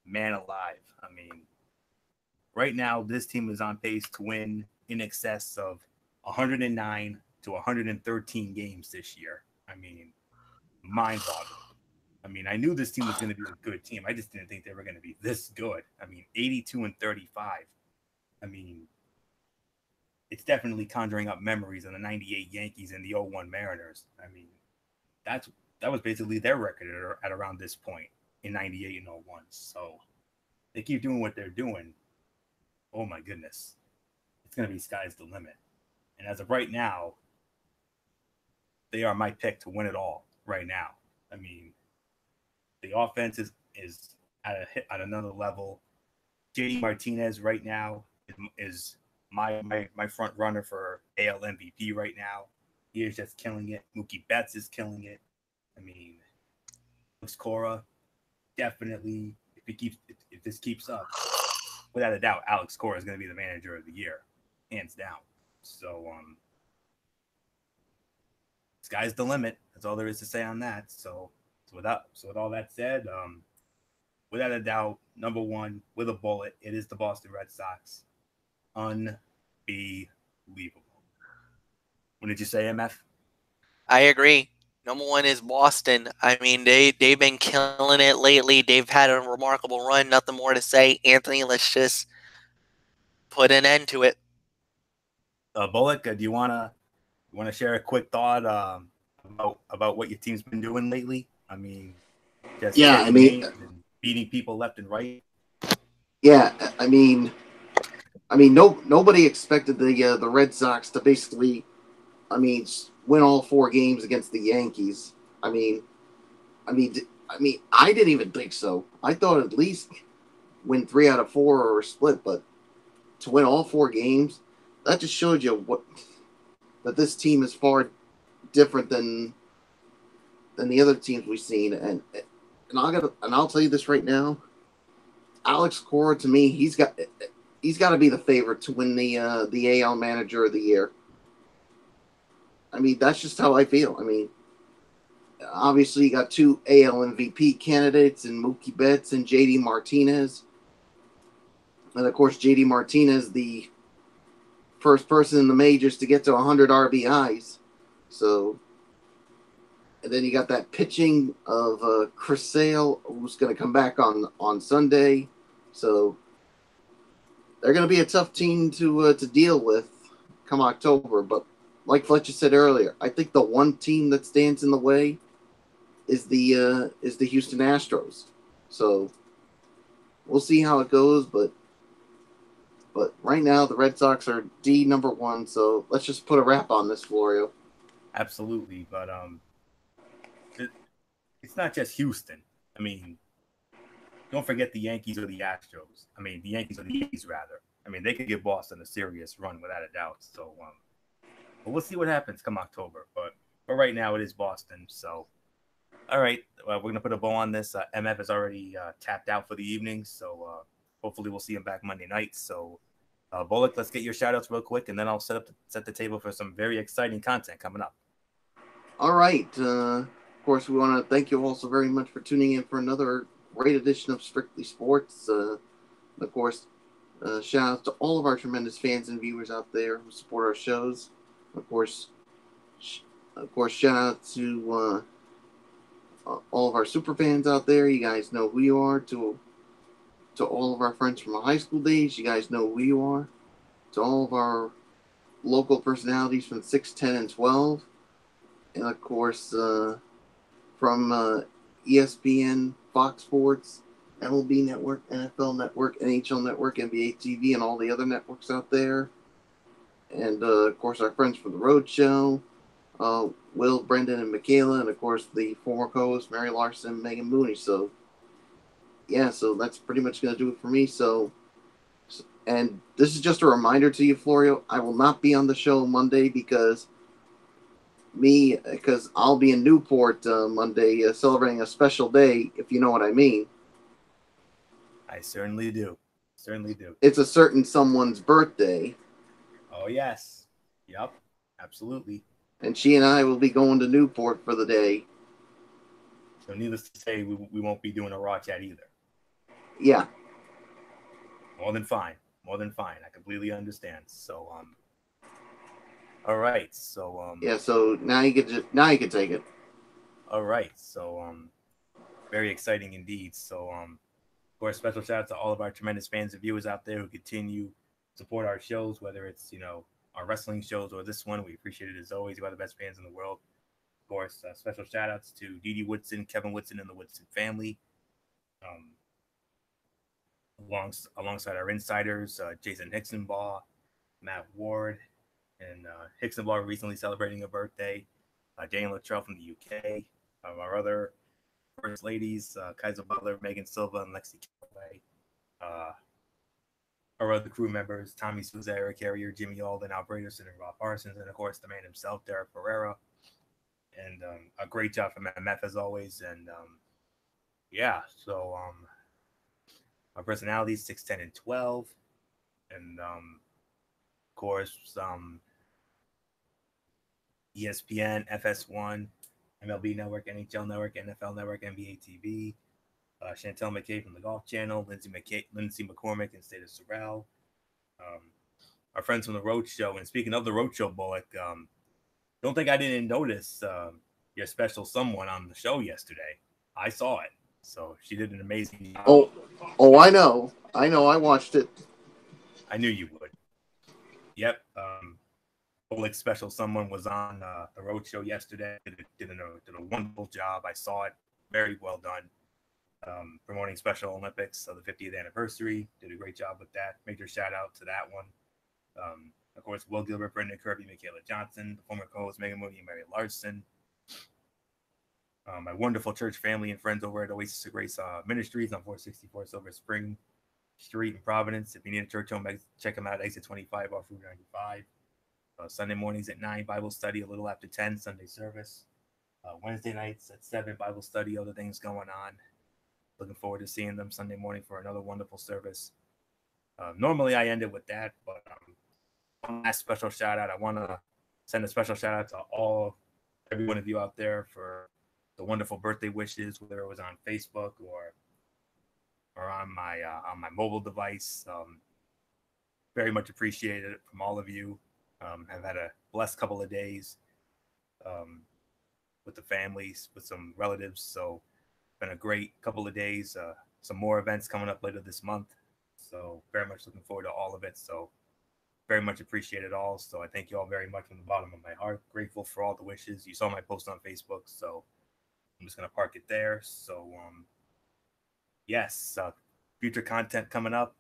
man alive. I mean, right now, this team is on pace to win in excess of 109 to 113 games this year. I mean, mind-boggling. I mean, I knew this team was going to be a good team. I just didn't think they were going to be this good. I mean, 82-35. I mean, it's definitely conjuring up memories of the 98 Yankees and the 01 Mariners. I mean, that was basically their record at around this point in 98 and 01. So they keep doing what they're doing. Oh, my goodness. It's going to be sky's the limit. And as of right now, they are my pick to win it all right now. I mean, the offense is at another level. JD Martinez right now is my front runner for AL MVP right now. He is just killing it. Mookie Betts is killing it. I mean, Alex Cora, definitely, if this keeps up, without a doubt, Alex Cora is going to be the manager of the year, hands down. So, sky's the limit. That's all there is to say on that. So with all that said, without a doubt, number 1 with a bullet, it is the Boston Red Sox. Unbelievable. What did you say, MF? I agree. Number 1 is Boston. I mean, they've been killing it lately. They've had a remarkable run. Nothing more to say. Anthony, let's just put an end to it. Bullock, do you wanna share a quick thought about what your team's been doing lately? I mean, just beating people left and right. Yeah, I mean, nobody expected the Red Sox to basically, win all 4 games against the Yankees. I didn't even think so. I thought at least win 3 out of 4 or a split, but to win all 4 games, that just showed you that this team is far different than the other teams we've seen. And I'll tell you this right now, Alex Cora, to me, he's got to be the favorite to win the AL Manager of the Year. I mean, that's just how I feel. I mean, obviously you got 2 AL MVP candidates in Mookie Betts and JD Martinez. And of course, JD Martinez, the first person in the majors to get to 100 RBIs. So, and then you got that pitching of Chris Sale, who's going to come back on Sunday. So they're going to be a tough team to deal with come October. But like Fletcher said earlier, I think the one team that stands in the way is the Houston Astros. So we'll see how it goes, but right now the Red Sox are D number one. So let's just put a wrap on this, Florio. Absolutely, but it's not just Houston. I mean, don't forget the Yankees or the Astros. I mean, the Yankees or the Yankees rather. I mean, they could give Boston a serious run without a doubt. So, but we'll see what happens come October. But right now, it is Boston. So, all right, we're gonna put a bow on this. MF is already tapped out for the evening, so hopefully we'll see him back Monday night. So, Bullock, let's get your shout outs real quick, and then I'll set the table for some very exciting content coming up. All right. Of course, we want to thank you all so very much for tuning in for another great edition of Strictly Sports. Of course, shout out to all of our tremendous fans and viewers out there who support our shows. Of course, shout out to all of our super fans out there. You guys know who you are. To all of our friends from our high school days, you guys know who you are. To all of our local personalities from 6, 10, and 12. And of course, from ESPN, Fox Sports, MLB Network, NFL Network, NHL Network, NBA TV, and all the other networks out there. And of course, our friends from the Road Show, Will, Brendan, and Michaela, and of course, the former co-host Mary Larson, Megan Mooney. So, yeah, so that's pretty much going to do it for me. So, and this is just a reminder to you, Florio, I will not be on the show Monday because I'll be in Newport Monday celebrating a special day, if you know what I mean. I certainly do. It's a certain someone's birthday. Oh, yes. Yep. Absolutely. And she and I will be going to Newport for the day. So needless to say, we won't be doing a Raw chat either. Yeah. More than fine. I completely understand. So, all right. So, yeah. So now you can take it. All right. So, very exciting indeed. So, of course, special shout out to all of our tremendous fans and viewers out there who continue to support our shows, whether it's, our wrestling shows or this one. We appreciate it as always. You are the best fans in the world. Of course, special shout outs to Dee Dee Woodson, Kevin Woodson, and the Woodson family. Alongside our insiders, Jason Hicksonbaugh, Matt Ward, and Hicksonbaugh recently celebrating a birthday. Daniel Luttrell from the UK. Our other first ladies, Kaiser Butler, Megan Silva, and Lexi Callaway. Our other crew members, Tommy Souza, Eric Carrier, Jimmy Alden, Al Braderson, and Rob Parsons, and of course the man himself, Derek Ferreira. And a great job from MF as always. And so our personalities 6, 10, and 12. And of course, ESPN, FS1, MLB Network, NHL Network, NFL Network, NBA TV. Chantel McKay from the Golf Channel, Lindsay McCormick and State of Sorrel. Our friends from the Road Show. And speaking of the Road Show, Bullock, don't think I didn't notice your special someone on the show yesterday. I saw it. So she did an amazing job. Oh, I know. I watched it. I knew you would. Yep. Bullock's special someone was on the Road Show yesterday. Did a wonderful job. I saw it. Very well done. Promoting Special Olympics of the 50th anniversary. Did a great job with that. Major shout out to that one. Of course, Will Gilbert, Brendan Kirby, Michaela Johnson, the former co-host Megan Mooney and Mary Larson. My wonderful church family and friends over at Oasis of Grace Ministries on 464 Silver Spring Street in Providence. If you need a church home, check them out. Exit 25 off Route 95. Sunday mornings at 9, Bible study a little after 10, Sunday service. Wednesday nights at 7, Bible study, other things going on. Looking forward to seeing them Sunday morning for another wonderful service. Normally I end it with that, but one last special shout out. I want to send a special shout out to every one of you out there for the wonderful birthday wishes, whether it was on Facebook or on my mobile device. Very much appreciated from all of you. I've had a blessed couple of days with the families, with some relatives. So been a great couple of days. Some more events coming up later this month. So very much looking forward to all of it. So very much appreciate it all. So I thank you all very much from the bottom of my heart. Grateful for all the wishes. You saw my post on Facebook, so I'm just gonna park it there. So yes, future content coming up.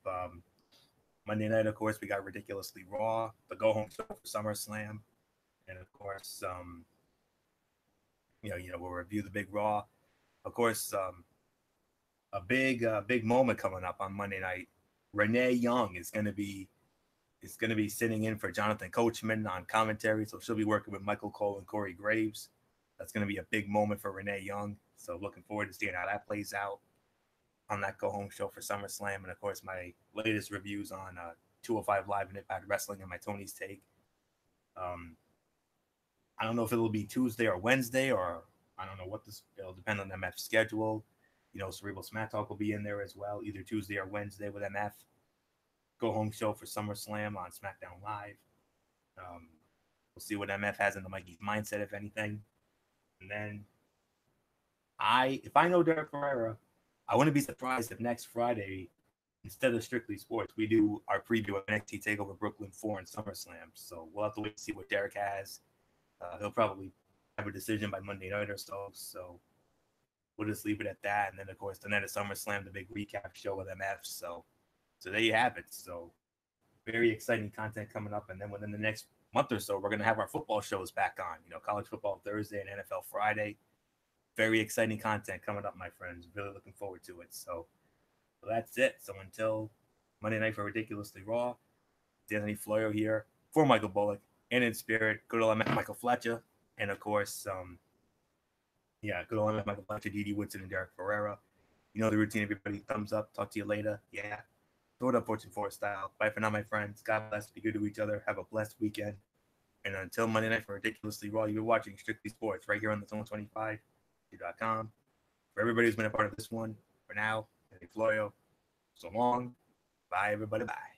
Monday night, of course, we got Ridiculously Raw, the Go Home Show for SummerSlam, and of course, we'll review the Big Raw. Of course, a big moment coming up on Monday night. Renee Young is going to be sitting in for Jonathan Coachman on commentary, so she'll be working with Michael Cole and Corey Graves. That's going to be a big moment for Renee Young. So looking forward to seeing how that plays out on that Go Home Show for SummerSlam, and of course my latest reviews on 205 Live and Impact Wrestling and my Tony's Take. I don't know if it'll be Tuesday or Wednesday, or I don't know what this. It'll depend on MF's schedule. Cerebral Smack Talk will be in there as well, either Tuesday or Wednesday with MF. Go Home Show for SummerSlam on SmackDown Live. We'll see what MF has in the Mikey's mindset, if anything. And then if I know Derek Ferreira, I wouldn't be surprised if next Friday, instead of Strictly Sports, we do our preview of NXT TakeOver Brooklyn 4 and SummerSlam. So we'll have to wait to see what Derek has. He'll probably have a decision by Monday night or so. So we'll just leave it at that. And then, of course, the night of SummerSlam, the big recap show with MF. So there you have it. So very exciting content coming up. And then within the next month or so, we're going to have our football shows back on. College football Thursday and NFL Friday. Very exciting content coming up, my friends. Really looking forward to it. So that's it. So until Monday night for Ridiculously Raw, Danny Florio here for Michael Bullock and in spirit, good old Michael Fletcher. And of course, good old Michael Fletcher, Dee Woodson, and Derek Ferreira. You know the routine, everybody. Thumbs up. Talk to you later. Yeah. Throw it up, Fortune 4 style. Bye for now, my friends. God bless. Be good to each other. Have a blessed weekend. And until Monday night for Ridiculously Raw, you've been watching Strictly Sports right here on the Zone25.com. For everybody who's been a part of this one, for now, Danny Florio, so long. Bye, everybody. Bye.